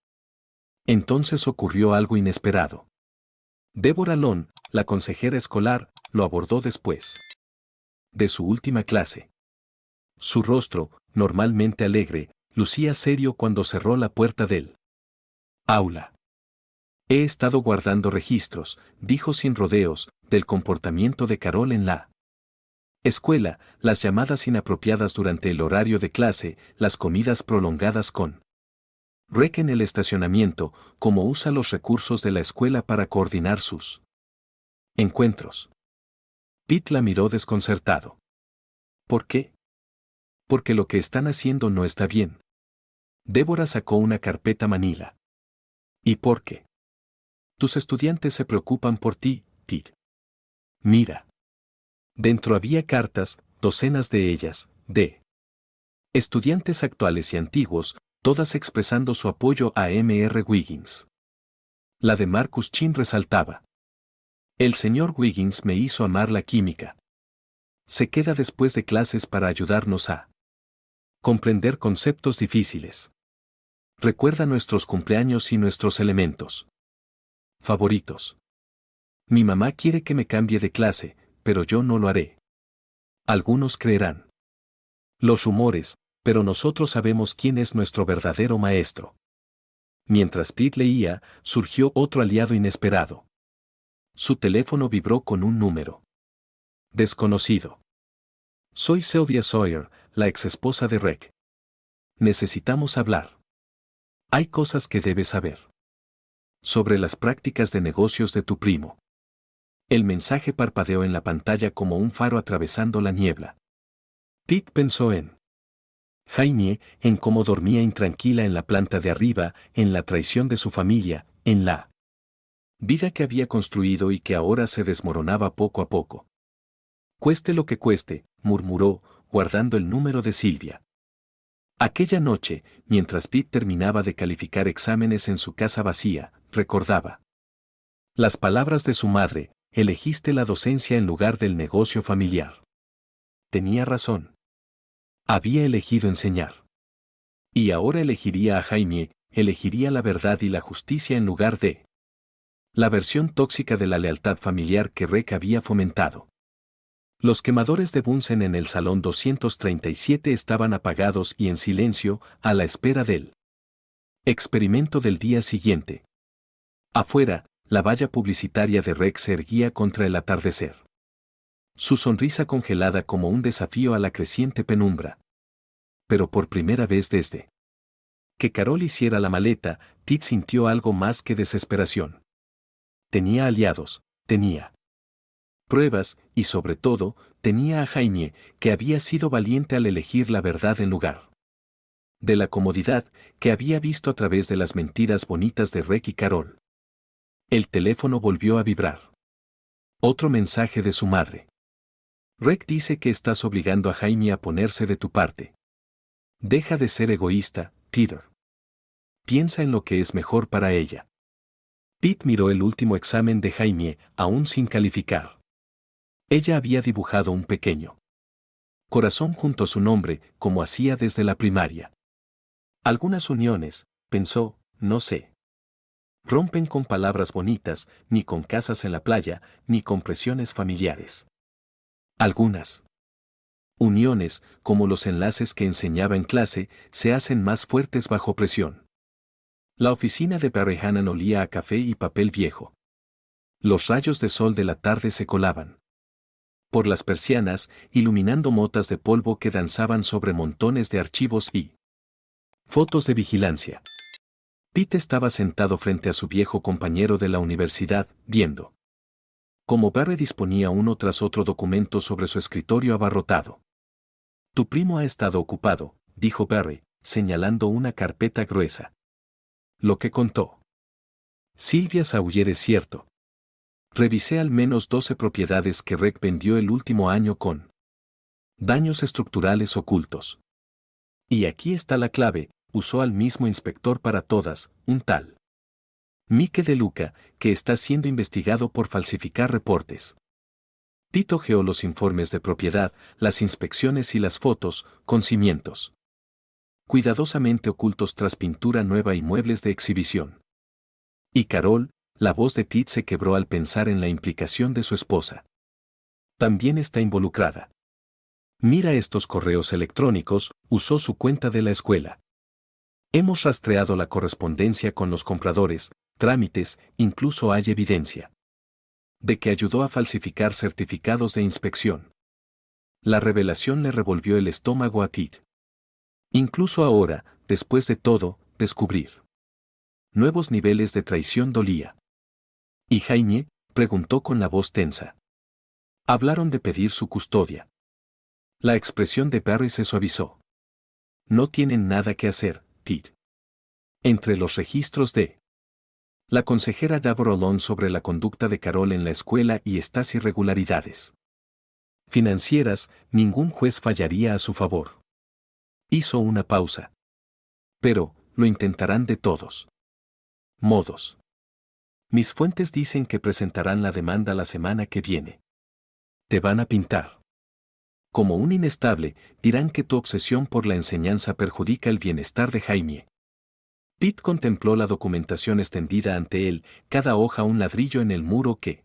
[SPEAKER 1] entonces ocurrió algo inesperado. Deborah Long, la consejera escolar, lo abordó después de su última clase. Su rostro, normalmente alegre, lucía serio cuando cerró la puerta del aula. He estado guardando registros, dijo sin rodeos, del comportamiento de Carol en la escuela, las llamadas inapropiadas durante el horario de clase, las comidas prolongadas con Rec en el estacionamiento, cómo usa los recursos de la escuela para coordinar sus encuentros. Pete la miró desconcertado. ¿Por qué? Porque lo que están haciendo no está bien. Débora sacó una carpeta manila. ¿Y por qué? Tus estudiantes se preocupan por ti, Pete. Mira. Dentro había cartas, docenas de ellas, de estudiantes actuales y antiguos, todas expresando su apoyo a M.R. Wiggins. La de Marcus Chin resaltaba. El señor Wiggins me hizo amar la química. Se queda después de clases para ayudarnos a comprender conceptos difíciles. Recuerda nuestros cumpleaños y nuestros elementos favoritos. Mi mamá quiere que me cambie de clase, pero yo no lo haré. Algunos creerán los rumores, pero nosotros sabemos quién es nuestro verdadero maestro. Mientras Pete leía, surgió otro aliado inesperado. Su teléfono vibró con un número desconocido. Soy Sylvia Sawyer, la exesposa de Rec. Necesitamos hablar. Hay cosas que debes saber sobre las prácticas de negocios de tu primo. El mensaje parpadeó en la pantalla como un faro atravesando la niebla. Pete pensó en Jaime, en cómo dormía intranquila en la planta de arriba, en la traición de su familia, en la vida que había construido y que ahora se desmoronaba poco a poco. Cueste lo que cueste, murmuró, guardando el número de Silvia. Aquella noche, mientras Pete terminaba de calificar exámenes en su casa vacía, recordaba las palabras de su madre: elegiste la docencia en lugar del negocio familiar. Tenía razón. Había elegido enseñar. Y ahora elegiría a Jaime, elegiría la verdad y la justicia en lugar de la versión tóxica de la lealtad familiar que Rec había fomentado. Los quemadores de Bunsen en el salón 237 estaban apagados y en silencio, a la espera del experimento del día siguiente. Afuera, la valla publicitaria de Rec se erguía contra el atardecer. Su sonrisa congelada como un desafío a la creciente penumbra. Pero por primera vez desde que Carol hiciera la maleta, Pete sintió algo más que desesperación. Tenía aliados, tenía pruebas, y sobre todo, tenía a Jaime, que había sido valiente al elegir la verdad en lugar de la comodidad que había visto a través de las mentiras bonitas de Rec y Carol. El teléfono volvió a vibrar. Otro mensaje de su madre. Rec dice que estás obligando a Jaime a ponerse de tu parte. Deja de ser egoísta, Peter. Piensa en lo que es mejor para ella. Pete miró el último examen de Jaime, aún sin calificar. Ella había dibujado un pequeño corazón junto a su nombre, como hacía desde la primaria. Algunas uniones, pensó, no sé, rompen con palabras bonitas, ni con casas en la playa, ni con presiones familiares. Algunas uniones, como los enlaces que enseñaba en clase, se hacen más fuertes bajo presión. La oficina de Barry Hannan olía a café y papel viejo. Los rayos de sol de la tarde se colaban por las persianas, iluminando motas de polvo que danzaban sobre montones de archivos y fotos de vigilancia. Pete estaba sentado frente a su viejo compañero de la universidad, viendo cómo Barry disponía uno tras otro documento sobre su escritorio abarrotado. Tu primo ha estado ocupado, dijo Barry, señalando una carpeta gruesa. Lo que contó Sylvia Sawyer, es cierto. Revisé al menos 12 propiedades que Rec vendió el último año con daños estructurales ocultos. Y aquí está la clave, usó al mismo inspector para todas, un tal Mike De Luca, que está siendo investigado por falsificar reportes. Pete hojeó los informes de propiedad, las inspecciones y las fotos, con cimientos cuidadosamente ocultos tras pintura nueva y muebles de exhibición. Y Carol, la voz de Pete se quebró al pensar en la implicación de su esposa. También está involucrada. Mira estos correos electrónicos, usó su cuenta de la escuela. Hemos rastreado la correspondencia con los compradores, trámites, incluso hay evidencia de que ayudó a falsificar certificados de inspección. La revelación le revolvió el estómago a Pete. Incluso ahora, después de todo, descubrir nuevos niveles de traición dolía. ¿Y Jaime?, preguntó con la voz tensa. Hablaron de pedir su custodia. La expresión de Barry se suavizó. No tienen nada que hacer, Pete. Entre los registros de la consejera Deborah Long sobre la conducta de Carol en la escuela y estas irregularidades financieras, ningún juez fallaría a su favor. Hizo una pausa. Pero, lo intentarán de todos modos. Mis fuentes dicen que presentarán la demanda la semana que viene. Te van a pintar como un inestable, dirán que tu obsesión por la enseñanza perjudica el bienestar de Jaime. Pete contempló la documentación extendida ante él, cada hoja un ladrillo en el muro que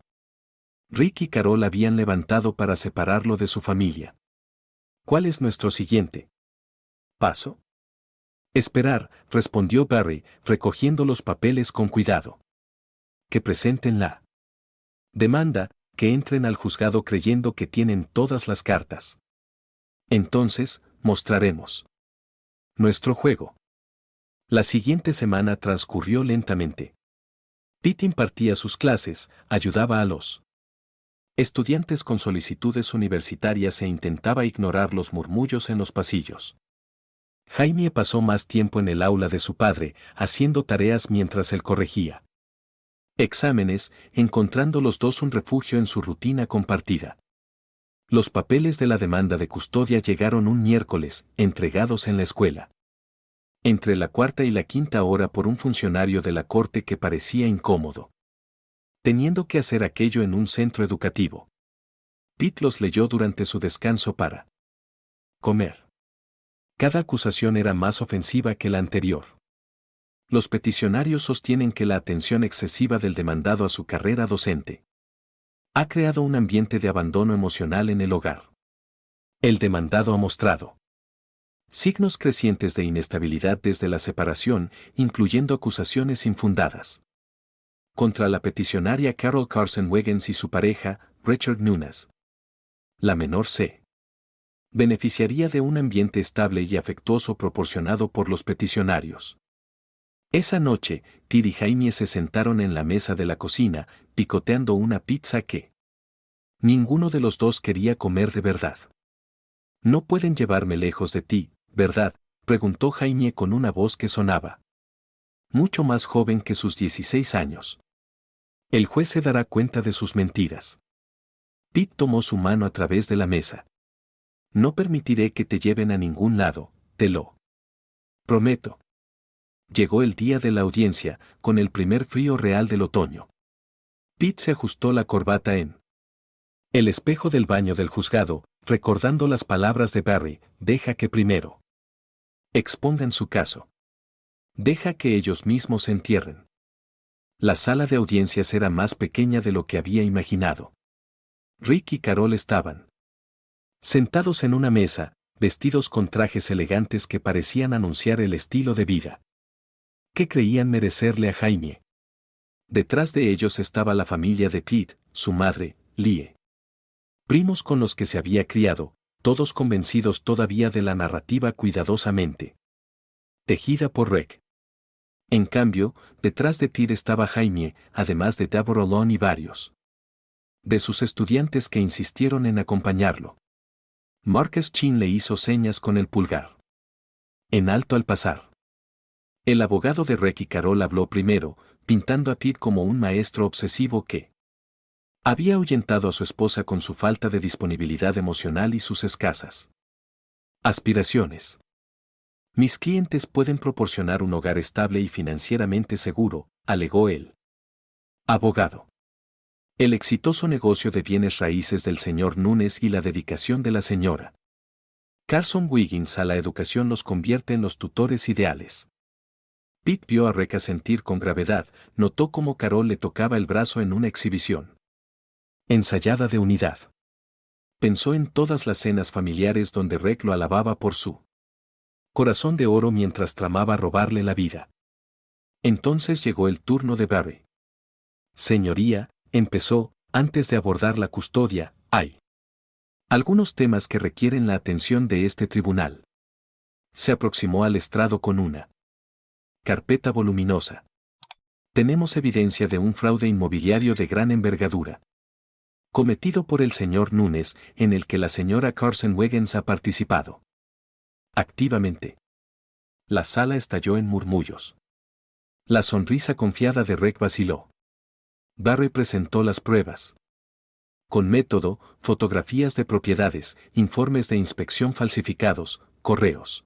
[SPEAKER 1] Rick y Carol habían levantado para separarlo de su familia. ¿Cuál es nuestro siguiente paso? Esperar, respondió Barry, recogiendo los papeles con cuidado. Que presenten la demanda, que entren al juzgado creyendo que tienen todas las cartas. Entonces, mostraremos nuestro juego. La siguiente semana transcurrió lentamente. Pete impartía sus clases, ayudaba a los estudiantes con solicitudes universitarias e intentaba ignorar los murmullos en los pasillos. Jaime pasó más tiempo en el aula de su padre, haciendo tareas mientras él corregía exámenes, encontrando los dos un refugio en su rutina compartida. Los papeles de la demanda de custodia llegaron un miércoles, entregados en la escuela. Entre la cuarta y la quinta hora por un funcionario de la corte que parecía incómodo, teniendo que hacer aquello en un centro educativo. Pete los leyó durante su descanso para comer. Cada acusación era más ofensiva que la anterior. Los peticionarios sostienen que la atención excesiva del demandado a su carrera docente ha creado un ambiente de abandono emocional en el hogar. El demandado ha mostrado signos crecientes de inestabilidad desde la separación, incluyendo acusaciones infundadas contra la peticionaria Carol Carson Wiggins y su pareja, Richard Nunes. La menor se beneficiaría de un ambiente estable y afectuoso proporcionado por los peticionarios. Esa noche, Pete y Jaime se sentaron en la mesa de la cocina, picoteando una pizza que ninguno de los dos quería comer de verdad. «No pueden llevarme lejos de ti, ¿verdad?», preguntó Jaime con una voz que sonaba mucho más joven que sus 16 años. El juez se dará cuenta de sus mentiras. Pete tomó su mano a través de la mesa. «No permitiré que te lleven a ningún lado, te lo prometo». Llegó el día de la audiencia, con el primer frío real del otoño. Pete se ajustó la corbata en el espejo del baño del juzgado, recordando las palabras de Barry: «Deja que primero expongan su caso. Deja que ellos mismos se entierren». La sala de audiencias era más pequeña de lo que había imaginado. Rick y Carol estaban sentados en una mesa, vestidos con trajes elegantes que parecían anunciar el estilo de vida que creían merecerle a Jaime. Detrás de ellos estaba la familia de Pete, su madre, Lie. Primos con los que se había criado, todos convencidos todavía de la narrativa cuidadosamente tejida por Rec. En cambio, detrás de Pete estaba Jaime, además de Deborah Long y varios de sus estudiantes que insistieron en acompañarlo. Marcus Chin le hizo señas con el pulgar en alto al pasar. El abogado de Rick y Carol habló primero, pintando a Pete como un maestro obsesivo que había ahuyentado a su esposa con su falta de disponibilidad emocional y sus escasas aspiraciones. Mis clientes pueden proporcionar un hogar estable y financieramente seguro, alegó el abogado. El exitoso negocio de bienes raíces del señor Nunes y la dedicación de la señora Carson Wiggins a la educación los convierte en los tutores ideales. Pete vio a Rick asentir con gravedad, notó cómo Carol le tocaba el brazo en una exhibición ensayada de unidad. Pensó en todas las cenas familiares donde Rick lo alababa por su corazón de oro mientras tramaba robarle la vida. Entonces llegó el turno de Barry. Señoría, empezó, antes de abordar la custodia, hay algunos temas que requieren la atención de este tribunal. Se aproximó al estrado con una carpeta voluminosa. Tenemos evidencia de un fraude inmobiliario de gran envergadura, cometido por el señor Nunes, en el que la señora Carson Wiggins ha participado activamente. La sala estalló en murmullos. La sonrisa confiada de Rick vaciló. Barry presentó las pruebas. Con método, fotografías de propiedades, informes de inspección falsificados, correos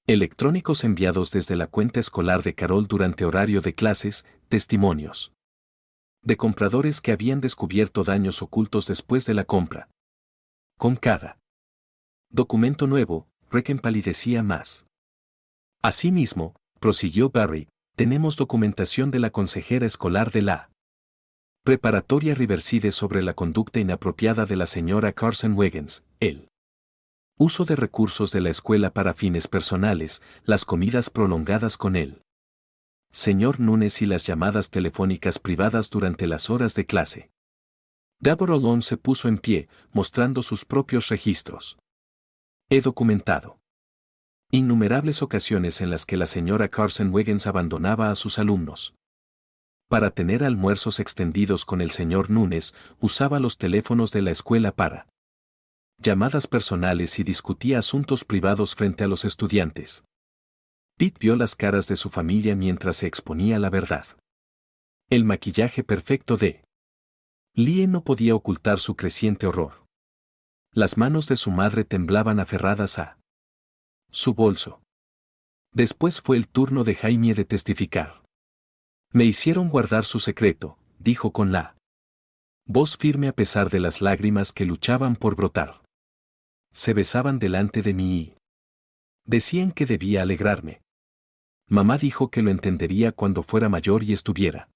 [SPEAKER 1] electrónicos enviados desde la cuenta escolar de Carol durante horario de clases, testimonios de compradores que habían descubierto daños ocultos después de la compra. Con cada documento nuevo, Rick empalidecía más. Asimismo, prosiguió Barry, tenemos documentación de la consejera escolar de la preparatoria Riverside sobre la conducta inapropiada de la señora Carson Wiggins, el uso de recursos de la escuela para fines personales, las comidas prolongadas con él. Señor Nunes y las llamadas telefónicas privadas durante las horas de clase. Deborah Long se puso en pie, mostrando sus propios registros. He documentado innumerables ocasiones en las que la señora Carson Wiggins abandonaba a sus alumnos. Para tener almuerzos extendidos con el señor Nunes, usaba los teléfonos de la escuela para llamadas personales y discutía asuntos privados frente a los estudiantes. Pete vio las caras de su familia mientras se exponía la verdad. El maquillaje perfecto de Lie no podía ocultar su creciente horror. Las manos de su madre temblaban aferradas a su bolso. Después fue el turno de Jaime de testificar. Me hicieron guardar su secreto, dijo con la voz firme a pesar de las lágrimas que luchaban por brotar. Se besaban delante de mí y decían que debía alegrarme. Mamá dijo que lo entendería cuando fuera mayor y estuviera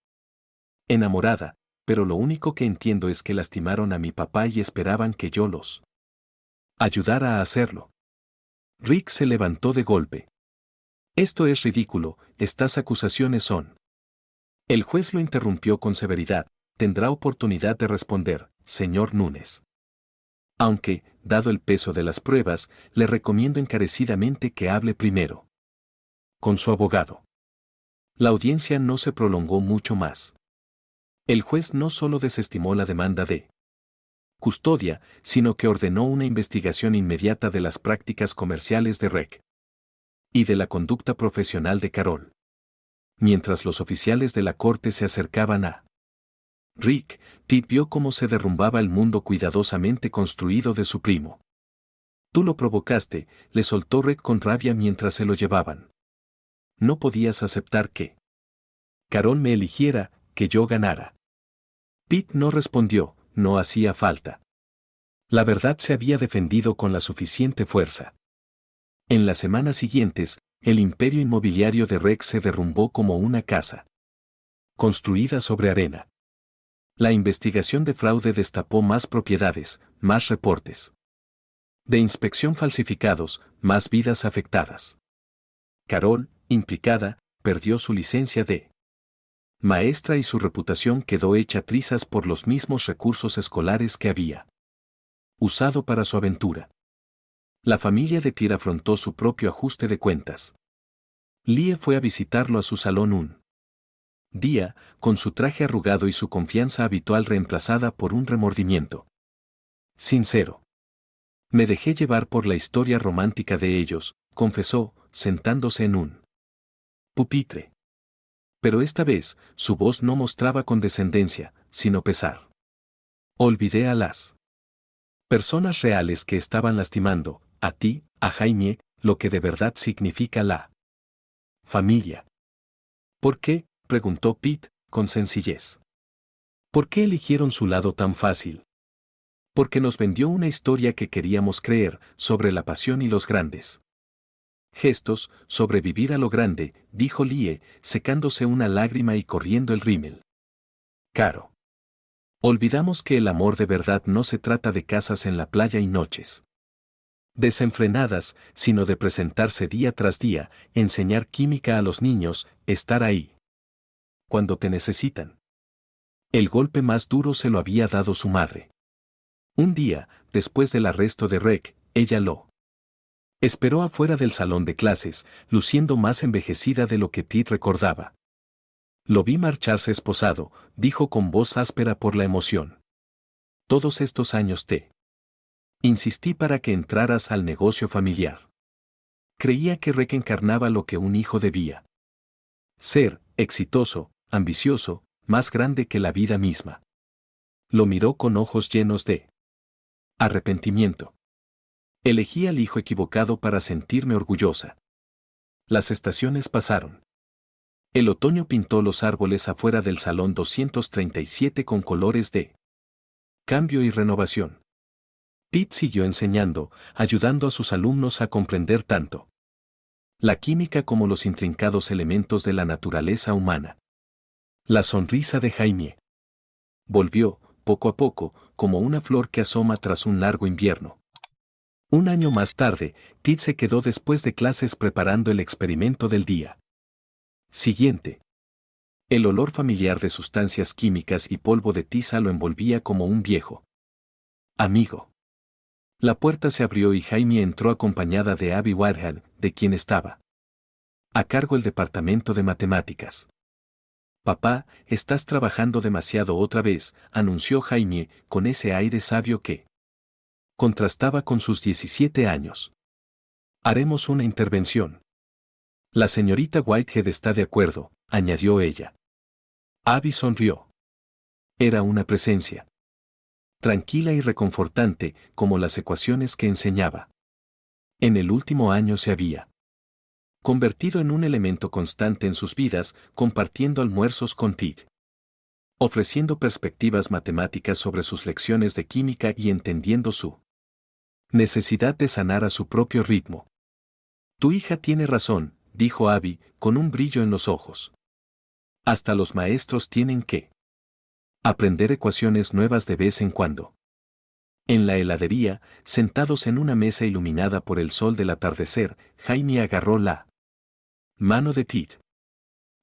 [SPEAKER 1] enamorada, pero lo único que entiendo es que lastimaron a mi papá y esperaban que yo los ayudara a hacerlo. Rick se levantó de golpe. Esto es ridículo, estas acusaciones son. El juez lo interrumpió con severidad, tendrá oportunidad de responder, señor Nunes. Aunque, dado el peso de las pruebas, le recomiendo encarecidamente que hable primero con su abogado. La audiencia no se prolongó mucho más. El juez no solo desestimó la demanda de custodia, sino que ordenó una investigación inmediata de las prácticas comerciales de Rick y de la conducta profesional de Carol. Mientras los oficiales de la corte se acercaban a Rick, Pete vio cómo se derrumbaba el mundo cuidadosamente construido de su primo. Tú lo provocaste, le soltó Rick con rabia mientras se lo llevaban. No podías aceptar que Carol me eligiera, que yo ganara. Pete no respondió, no hacía falta. La verdad se había defendido con la suficiente fuerza. En las semanas siguientes, el imperio inmobiliario de Rick se derrumbó como una casa construida sobre arena. La investigación de fraude destapó más propiedades, más reportes de inspección falsificados, más vidas afectadas. Carol, implicada, perdió su licencia de maestra y su reputación quedó hecha trizas por los mismos recursos escolares que había usado para su aventura. La familia de Pierre afrontó su propio ajuste de cuentas. Lie fue a visitarlo a su salón un día, con su traje arrugado y su confianza habitual reemplazada por un remordimiento sincero. Me dejé llevar por la historia romántica de ellos, confesó, sentándose en un pupitre. Pero esta vez, su voz no mostraba condescendencia, sino pesar. Olvidé a las personas reales que estaban lastimando, a ti, a Jaime, lo que de verdad significa la familia. ¿Por qué?, preguntó Pete, con sencillez. ¿Por qué eligieron su lado tan fácil? Porque nos vendió una historia que queríamos creer, sobre la pasión y los grandes gestos, sobrevivir a lo grande, dijo Lie, secándose una lágrima y corriendo el rímel. Caro. Olvidamos que el amor de verdad no se trata de casas en la playa y noches desenfrenadas, sino de presentarse día tras día, enseñar química a los niños, estar ahí cuando te necesitan. El golpe más duro se lo había dado su madre. Un día, después del arresto de Rec, ella lo esperó afuera del salón de clases, luciendo más envejecida de lo que Pete recordaba. Lo vi marcharse esposado, dijo con voz áspera por la emoción. Todos estos años te insistí para que entraras al negocio familiar. Creía que Rec encarnaba lo que un hijo debía ser, exitoso, ambicioso, más grande que la vida misma. Lo miró con ojos llenos de arrepentimiento. Elegí al hijo equivocado para sentirme orgullosa. Las estaciones pasaron. El otoño pintó los árboles afuera del salón 237 con colores de cambio y renovación. Pete siguió enseñando, ayudando a sus alumnos a comprender tanto la química como los intrincados elementos de la naturaleza humana. La sonrisa de Jaime volvió, poco a poco, como una flor que asoma tras un largo invierno. Un año más tarde, Pete se quedó después de clases preparando el experimento del día siguiente. El olor familiar de sustancias químicas y polvo de tiza lo envolvía como un viejo amigo. La puerta se abrió y Jaime entró acompañada de Abby Whitehead, de quien estaba a cargo el departamento de matemáticas. Papá, estás trabajando demasiado otra vez, anunció Jaime, con ese aire sabio que contrastaba con sus 17 años. Haremos una intervención. La señorita Whitehead está de acuerdo, añadió ella. Abby sonrió. Era una presencia tranquila y reconfortante, como las ecuaciones que enseñaba. En el último año se había convertido en un elemento constante en sus vidas, compartiendo almuerzos con Pete, ofreciendo perspectivas matemáticas sobre sus lecciones de química y entendiendo su necesidad de sanar a su propio ritmo. Tu hija tiene razón, dijo Abby, con un brillo en los ojos. Hasta los maestros tienen que aprender ecuaciones nuevas de vez en cuando. En la heladería, sentados en una mesa iluminada por el sol del atardecer, Jaime agarró la mano de Pete.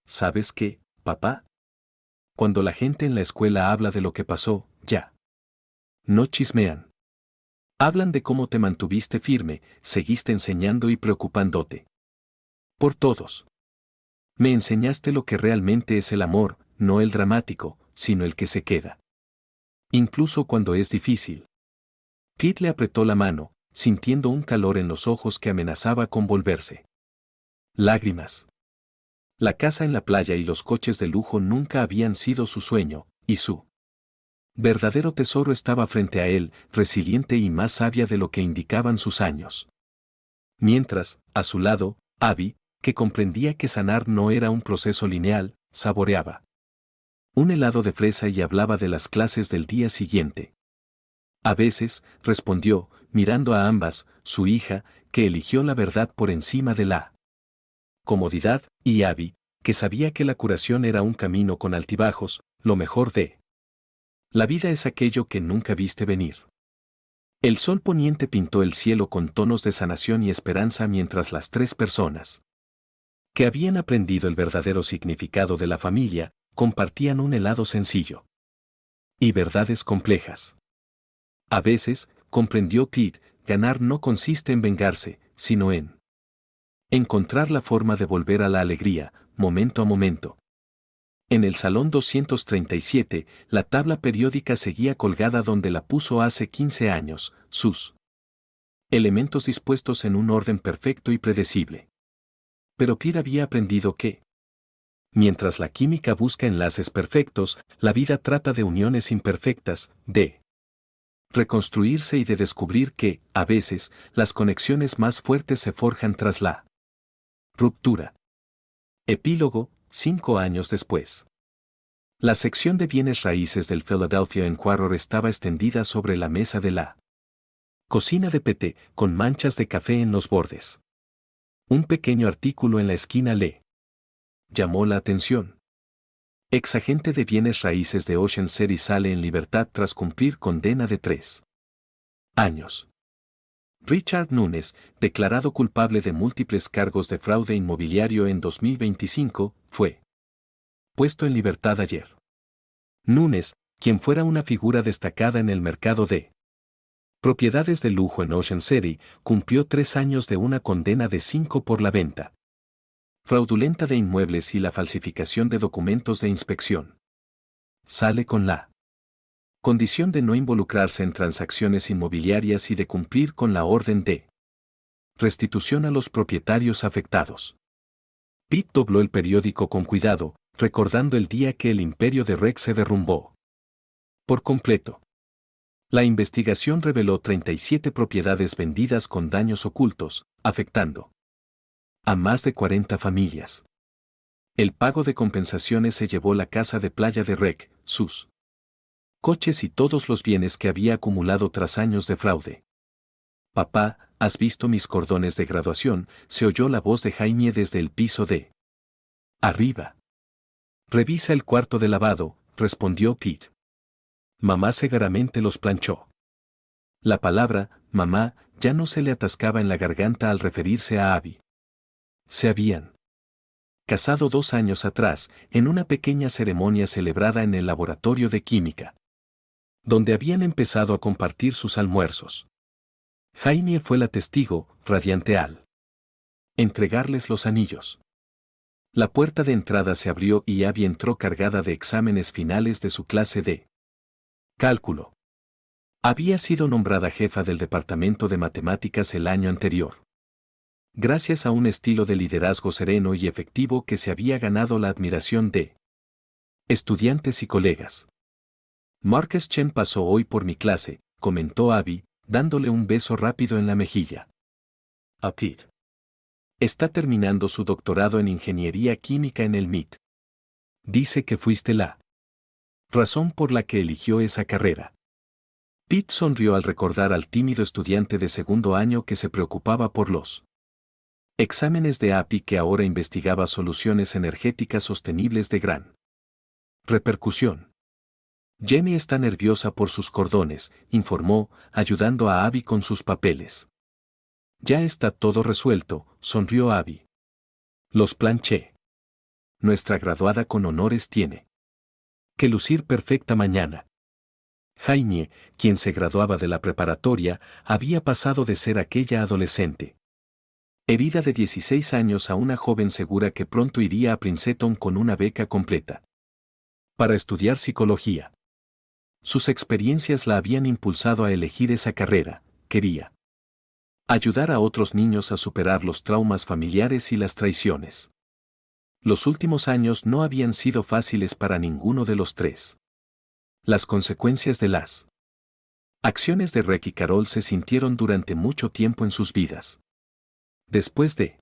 [SPEAKER 1] ¿Sabes qué, papá? Cuando la gente en la escuela habla de lo que pasó, ya no chismean. Hablan de cómo te mantuviste firme, seguiste enseñando y preocupándote por todos. Me enseñaste lo que realmente es el amor, no el dramático, sino el que se queda. Incluso cuando es difícil. Pete le apretó la mano, sintiendo un calor en los ojos que amenazaba con volverse lágrimas. La casa en la playa y los coches de lujo nunca habían sido su sueño, y su verdadero tesoro estaba frente a él, resiliente y más sabia de lo que indicaban sus años. Mientras, a su lado, Abby, que comprendía que sanar no era un proceso lineal, saboreaba un helado de fresa y hablaba de las clases del día siguiente. A veces, respondió, mirando a ambas, su hija, que eligió la verdad por encima de la comodidad, y Abby, que sabía que la curación era un camino con altibajos, lo mejor de la vida es aquello que nunca viste venir. El sol poniente pintó el cielo con tonos de sanación y esperanza mientras las tres personas que habían aprendido el verdadero significado de la familia, compartían un helado sencillo y verdades complejas. A veces, comprendió Pete, ganar no consiste en vengarse, sino en encontrar la forma de volver a la alegría, momento a momento. En el salón 237, la tabla periódica seguía colgada donde la puso hace 15 años, sus elementos dispuestos en un orden perfecto y predecible. Pero Pete había aprendido que Mientras la química busca enlaces perfectos, la vida trata de uniones imperfectas, de reconstruirse y de descubrir que, a veces, las conexiones más fuertes se forjan tras la ruptura. Epílogo, 5 años después. La sección de bienes raíces del Philadelphia Inquirer estaba extendida sobre la mesa de la cocina de Pete, con manchas de café en los bordes. Un pequeño artículo en la esquina le llamó la atención. Exagente de bienes raíces de Ocean City sale en libertad tras cumplir condena de 3 años. Richard Nunes, declarado culpable de múltiples cargos de fraude inmobiliario en 2025, fue puesto en libertad ayer. Nunes, quien fuera una figura destacada en el mercado de propiedades de lujo en Ocean City, cumplió 3 años de una condena de 5 por la venta fraudulenta de inmuebles y la falsificación de documentos de inspección. Sale con la condición de no involucrarse en transacciones inmobiliarias y de cumplir con la orden de restitución a los propietarios afectados. Pitt dobló el periódico con cuidado, recordando el día que el imperio de Rex se derrumbó por completo. La investigación reveló 37 propiedades vendidas con daños ocultos, afectando a más de 40 familias. El pago de compensaciones se llevó la casa de playa de Rec, sus coches y todos los bienes que había acumulado tras años de fraude. Papá, ¿has visto mis cordones de graduación?, se oyó la voz de Jaime desde el piso de arriba. Revisa el cuarto de lavado, respondió Pete. Mamá segaramente los planchó. La palabra, mamá, ya no se le atascaba en la garganta al referirse a Abby. Se habían casado 2 años atrás, en una pequeña ceremonia celebrada en el laboratorio de química, donde habían empezado a compartir sus almuerzos. Jaime fue la testigo, radiante al entregarles los anillos. La puerta de entrada se abrió y Abby entró cargada de exámenes finales de su clase de cálculo. Había sido nombrada jefa del departamento de matemáticas el año anterior. Gracias a un estilo de liderazgo sereno y efectivo que se había ganado la admiración de estudiantes y colegas. Marcus Chen pasó hoy por mi clase, comentó Abby, dándole un beso rápido en la mejilla. A Pete. Está terminando su doctorado en ingeniería química en el MIT. Dice que fuiste la razón por la que eligió esa carrera. Pete sonrió al recordar al tímido estudiante de segundo año que se preocupaba por los exámenes de API, que ahora investigaba soluciones energéticas sostenibles de gran repercusión. Jenny está nerviosa por sus cordones, informó, ayudando a Abby con sus papeles. Ya está todo resuelto, sonrió Abby. Los planché. Nuestra graduada con honores tiene que lucir perfecta mañana. Jaime, quien se graduaba de la preparatoria, había pasado de ser aquella adolescente herida de 16 años a una joven segura que pronto iría a Princeton con una beca completa para estudiar psicología. Sus experiencias la habían impulsado a elegir esa carrera. Quería ayudar a otros niños a superar los traumas familiares y las traiciones. Los últimos años no habían sido fáciles para ninguno de los tres. Las consecuencias de las acciones de Rec y Carol se sintieron durante mucho tiempo en sus vidas. Después de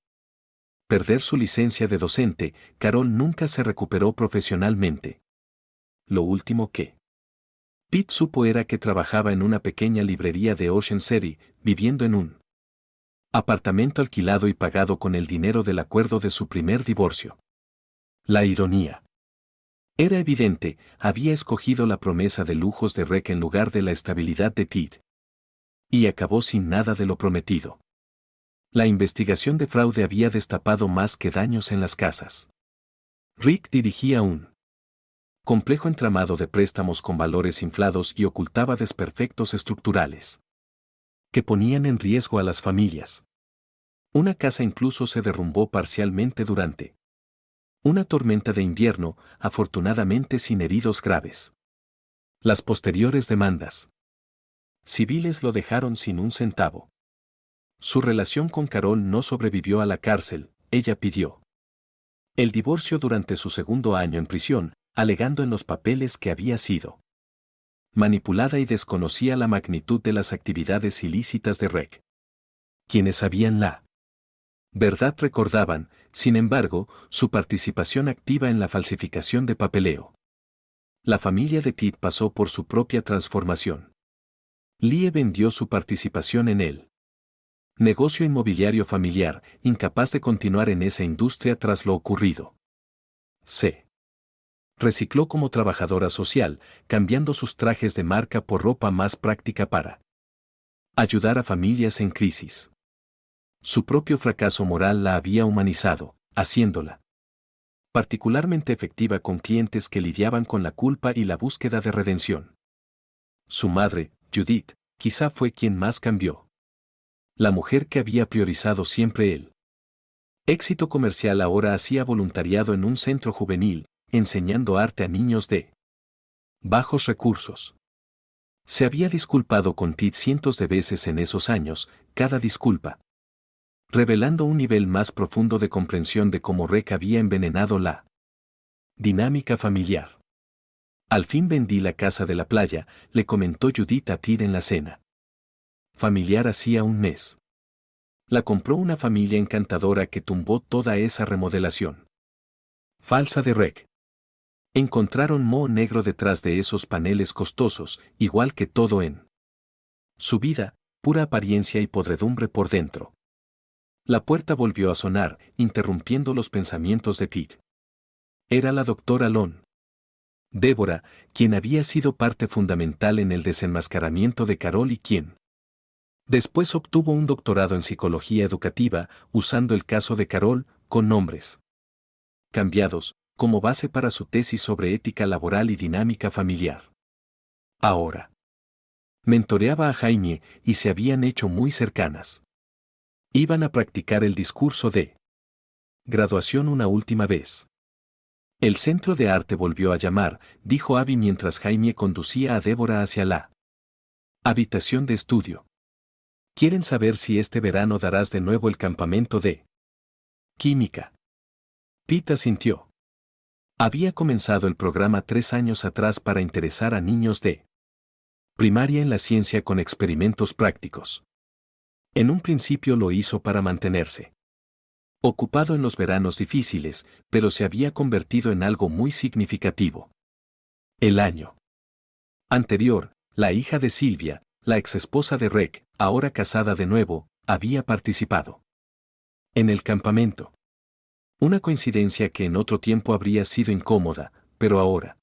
[SPEAKER 1] perder su licencia de docente, Carol nunca se recuperó profesionalmente. Lo último que Pete supo era que trabajaba en una pequeña librería de Ocean City, viviendo en un apartamento alquilado y pagado con el dinero del acuerdo de su primer divorcio. La ironía era evidente, había escogido la promesa de lujos de Rec en lugar de la estabilidad de Pete. Y acabó sin nada de lo prometido. La investigación de fraude había destapado más que daños en las casas. Rick dirigía un complejo entramado de préstamos con valores inflados y ocultaba desperfectos estructurales que ponían en riesgo a las familias. Una casa incluso se derrumbó parcialmente durante una tormenta de invierno, afortunadamente sin heridos graves. Las posteriores demandas civiles lo dejaron sin un centavo. Su relación con Carol no sobrevivió a la cárcel, ella pidió El divorcio durante su segundo año en prisión, alegando en los papeles que había sido manipulada y desconocía la magnitud de las actividades ilícitas de Reg. Quienes sabían la verdad recordaban, sin embargo, su participación activa en la falsificación de papeleo. La familia de Pete pasó por su propia transformación. Lee vendió su participación en el negocio inmobiliario familiar, incapaz de continuar en esa industria tras lo ocurrido. Se recicló como trabajadora social, cambiando sus trajes de marca por ropa más práctica para ayudar a familias en crisis. Su propio fracaso moral la había humanizado, haciéndola particularmente efectiva con clientes que lidiaban con la culpa y la búsqueda de redención. Su madre, Judith, quizá fue quien más cambió. La mujer que había priorizado siempre el éxito comercial ahora hacía voluntariado en un centro juvenil, enseñando arte a niños de bajos recursos. Se había disculpado con Pete cientos de veces en esos años, cada disculpa revelando un nivel más profundo de comprensión de cómo Reg había envenenado la dinámica familiar. Al fin vendí la casa de la playa, le comentó Judith a Pete en la cena familiar hacía un mes. La compró una familia encantadora que tumbó toda esa remodelación falsa de Reg. Encontraron moho negro detrás de esos paneles costosos, igual que todo en su vida, pura apariencia y podredumbre por dentro. La puerta volvió a sonar, interrumpiendo los pensamientos de Pete. Era la doctora Lon. Débora, quien había sido parte fundamental en el desenmascaramiento de Carol y quien después obtuvo un doctorado en psicología educativa, usando el caso de Carol, con nombres cambiados, como base para su tesis sobre ética laboral y dinámica familiar. Ahora mentoreaba a Jaime y se habían hecho muy cercanas. Iban a practicar el discurso de graduación una última vez. El centro de arte volvió a llamar, dijo Abby mientras Jaime conducía a Débora hacia la habitación de estudio. ¿Quieren saber si este verano darás de nuevo el campamento de química? Pete asintió. Había comenzado el programa 3 años atrás para interesar a niños de primaria en la ciencia con experimentos prácticos. En un principio lo hizo para mantenerse ocupado en los veranos difíciles, pero se había convertido en algo muy significativo. El año anterior, la hija de Silvia, la exesposa de Reg, ahora casada de nuevo, había participado en el campamento. Una coincidencia que en otro tiempo habría sido incómoda, pero ahora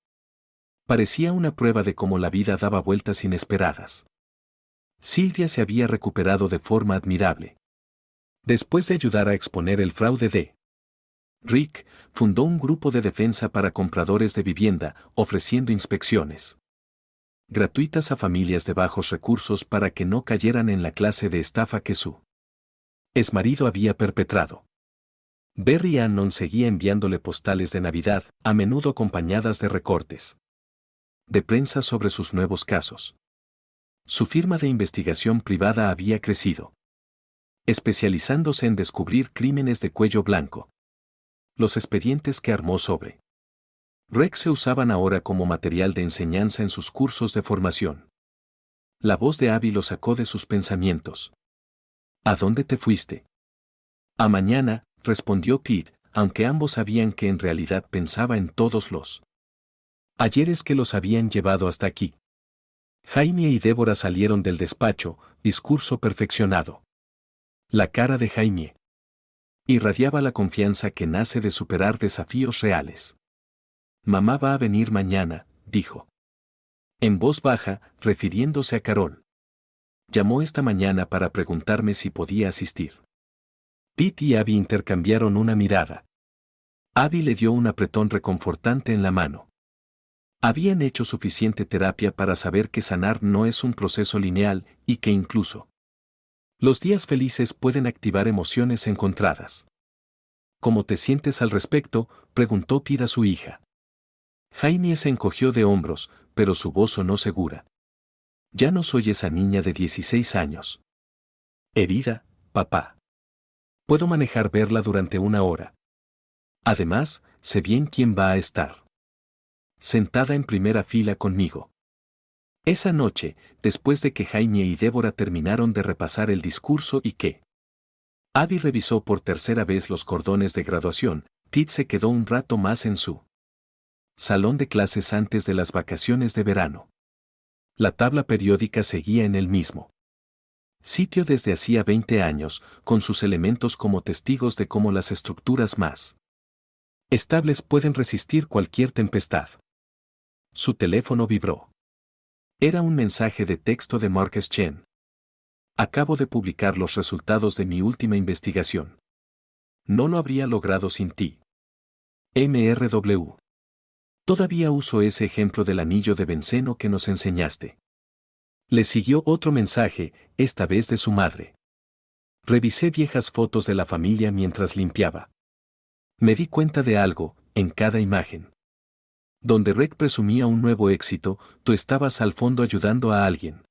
[SPEAKER 1] parecía una prueba de cómo la vida daba vueltas inesperadas. Silvia se había recuperado de forma admirable. Después de ayudar a exponer el fraude de Rick, fundó un grupo de defensa para compradores de vivienda, ofreciendo inspecciones gratuitas a familias de bajos recursos para que no cayeran en la clase de estafa que su exmarido había perpetrado. Barry Annon seguía enviándole postales de Navidad, a menudo acompañadas de recortes de prensa sobre sus nuevos casos. Su firma de investigación privada había crecido, especializándose en descubrir crímenes de cuello blanco. Los expedientes que armó sobre Reg se usaban ahora como material de enseñanza en sus cursos de formación. La voz de Abby lo sacó de sus pensamientos. ¿A dónde te fuiste? A mañana, respondió Pete, aunque ambos sabían que en realidad pensaba en todos los ayeres que los habían llevado hasta aquí. Jaime y Débora salieron del despacho, discurso perfeccionado. La cara de Jaime irradiaba la confianza que nace de superar desafíos reales. Mamá va a venir mañana, dijo. En voz baja, refiriéndose a Carol. Llamó esta mañana para preguntarme si podía asistir. Pete y Abby intercambiaron una mirada. Abby le dio un apretón reconfortante en la mano. Habían hecho suficiente terapia para saber que sanar no es un proceso lineal y que incluso los días felices pueden activar emociones encontradas. ¿Cómo te sientes al respecto?, preguntó Pete a su hija. Jaime se encogió de hombros, pero su voz sonó segura. Ya no soy esa niña de 16 años. Herida, papá. Puedo manejar verla durante 1 hora. Además, sé bien quién va a estar sentada en primera fila conmigo. Esa noche, después de que Jaime y Débora terminaron de repasar el discurso y que Abby revisó por tercera vez los cordones de graduación, Pete se quedó un rato más en su salón de clases antes de las vacaciones de verano. La tabla periódica seguía en el mismo sitio desde hacía 20 años, con sus elementos como testigos de cómo las estructuras más estables pueden resistir cualquier tempestad. Su teléfono vibró. Era un mensaje de texto de Marcus Chen. Acabo de publicar los resultados de mi última investigación. No lo habría logrado sin ti. MRW. Todavía uso ese ejemplo del anillo de benceno que nos enseñaste. Le siguió otro mensaje, esta vez de su madre. Revisé viejas fotos de la familia mientras limpiaba. Me di cuenta de algo, en cada imagen. Donde Rick presumía un nuevo éxito, tú estabas al fondo ayudando a alguien.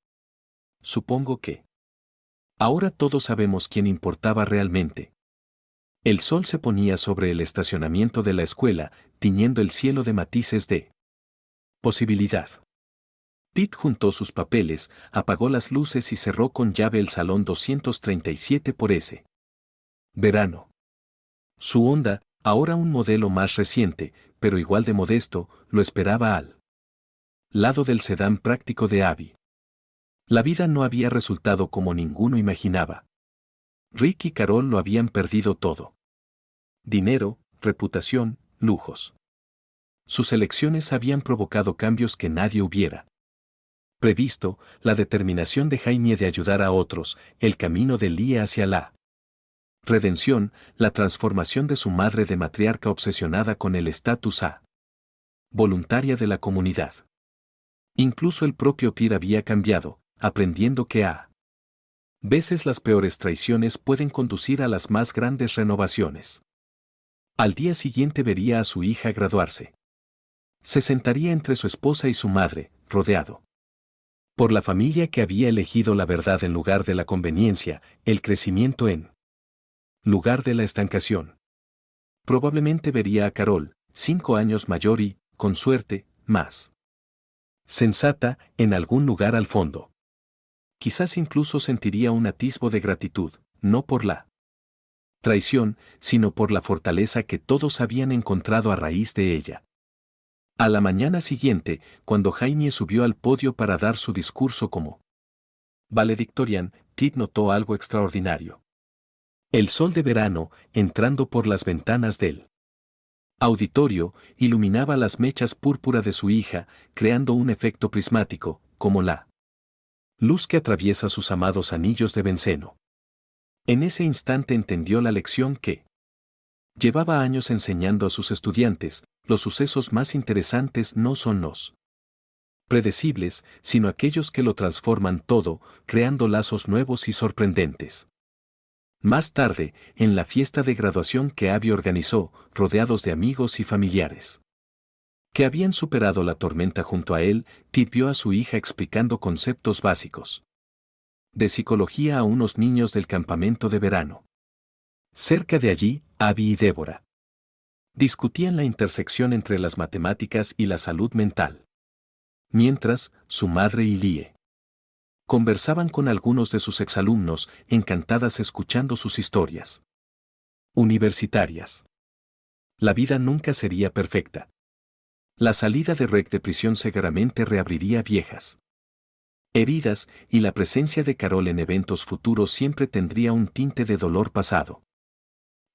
[SPEAKER 1] Supongo que ahora todos sabemos quién importaba realmente. El sol se ponía sobre el estacionamiento de la escuela, tiñendo el cielo de matices de posibilidad. Pete juntó sus papeles, apagó las luces y cerró con llave el salón 237 por ese verano. Su Honda, ahora un modelo más reciente, pero igual de modesto, lo esperaba al lado del sedán práctico de Abby. La vida no había resultado como ninguno imaginaba. Rick y Carol lo habían perdido todo. Dinero, reputación, lujos. Sus elecciones habían provocado cambios que nadie hubiera previsto, la determinación de Jaime de ayudar a otros, el camino de Lia hacia la redención, la transformación de su madre de matriarca obsesionada con el estatus a voluntaria de la comunidad. Incluso el propio Pierre había cambiado, aprendiendo que a veces las peores traiciones pueden conducir a las más grandes renovaciones. Al día siguiente vería a su hija graduarse. Se sentaría entre su esposa y su madre, rodeado por la familia que había elegido la verdad en lugar de la conveniencia, el crecimiento en lugar de la estancación. Probablemente vería a Carol, 5 años mayor y, con suerte, más sensata, en algún lugar al fondo. Quizás incluso sentiría un atisbo de gratitud, no por la traición, sino por la fortaleza que todos habían encontrado a raíz de ella. A la mañana siguiente, cuando Jaime subió al podio para dar su discurso como valedictorian, Pete notó algo extraordinario. El sol de verano, entrando por las ventanas del auditorio, iluminaba las mechas púrpura de su hija, creando un efecto prismático, como la luz que atraviesa sus amados anillos de benceno. En ese instante entendió la lección que llevaba años enseñando a sus estudiantes: los sucesos más interesantes no son los predecibles, sino aquellos que lo transforman todo, creando lazos nuevos y sorprendentes. Más tarde, en la fiesta de graduación que Abby organizó, rodeados de amigos y familiares que habían superado la tormenta junto a él, Pete vio a su hija explicando conceptos básicos de psicología a unos niños del campamento de verano. Cerca de allí, Abby y Débora discutían la intersección entre las matemáticas y la salud mental. Mientras, su madre y Lie conversaban con algunos de sus exalumnos, encantadas escuchando sus historias universitarias. La vida nunca sería perfecta. La salida de Rick de prisión seguramente reabriría viejas heridas, y la presencia de Carol en eventos futuros siempre tendría un tinte de dolor pasado.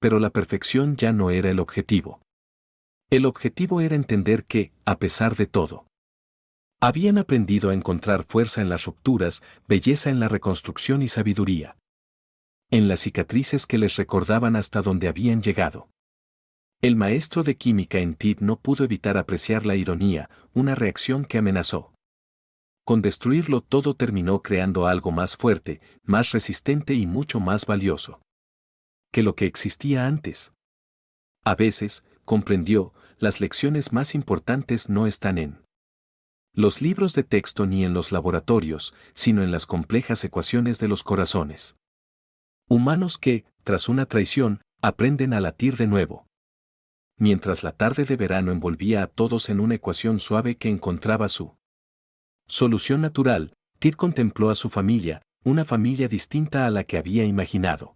[SPEAKER 1] Pero la perfección ya no era el objetivo. El objetivo era entender que, a pesar de todo, habían aprendido a encontrar fuerza en las rupturas, belleza en la reconstrucción y sabiduría en las cicatrices que les recordaban hasta dónde habían llegado. El maestro de química en Pete no pudo evitar apreciar la ironía, una reacción que amenazó con destruirlo todo terminó creando algo más fuerte, más resistente y mucho más valioso que lo que existía antes. A veces, comprendió, las lecciones más importantes no están en los libros de texto ni en los laboratorios, sino en las complejas ecuaciones de los corazones humanos que, tras una traición, aprenden a latir de nuevo. mientras la tarde de verano envolvía a todos en una ecuación suave que encontraba su solución natural, Kit contempló a su familia, una familia distinta a la que había imaginado,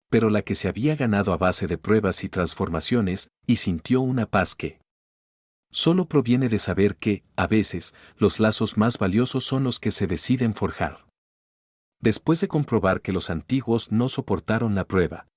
[SPEAKER 1] pero la que se había ganado a base de pruebas y transformaciones, y sintió una paz que solo proviene de saber que, a veces, los lazos más valiosos son los que se deciden forjar. Después de comprobar que los antiguos no soportaron la prueba,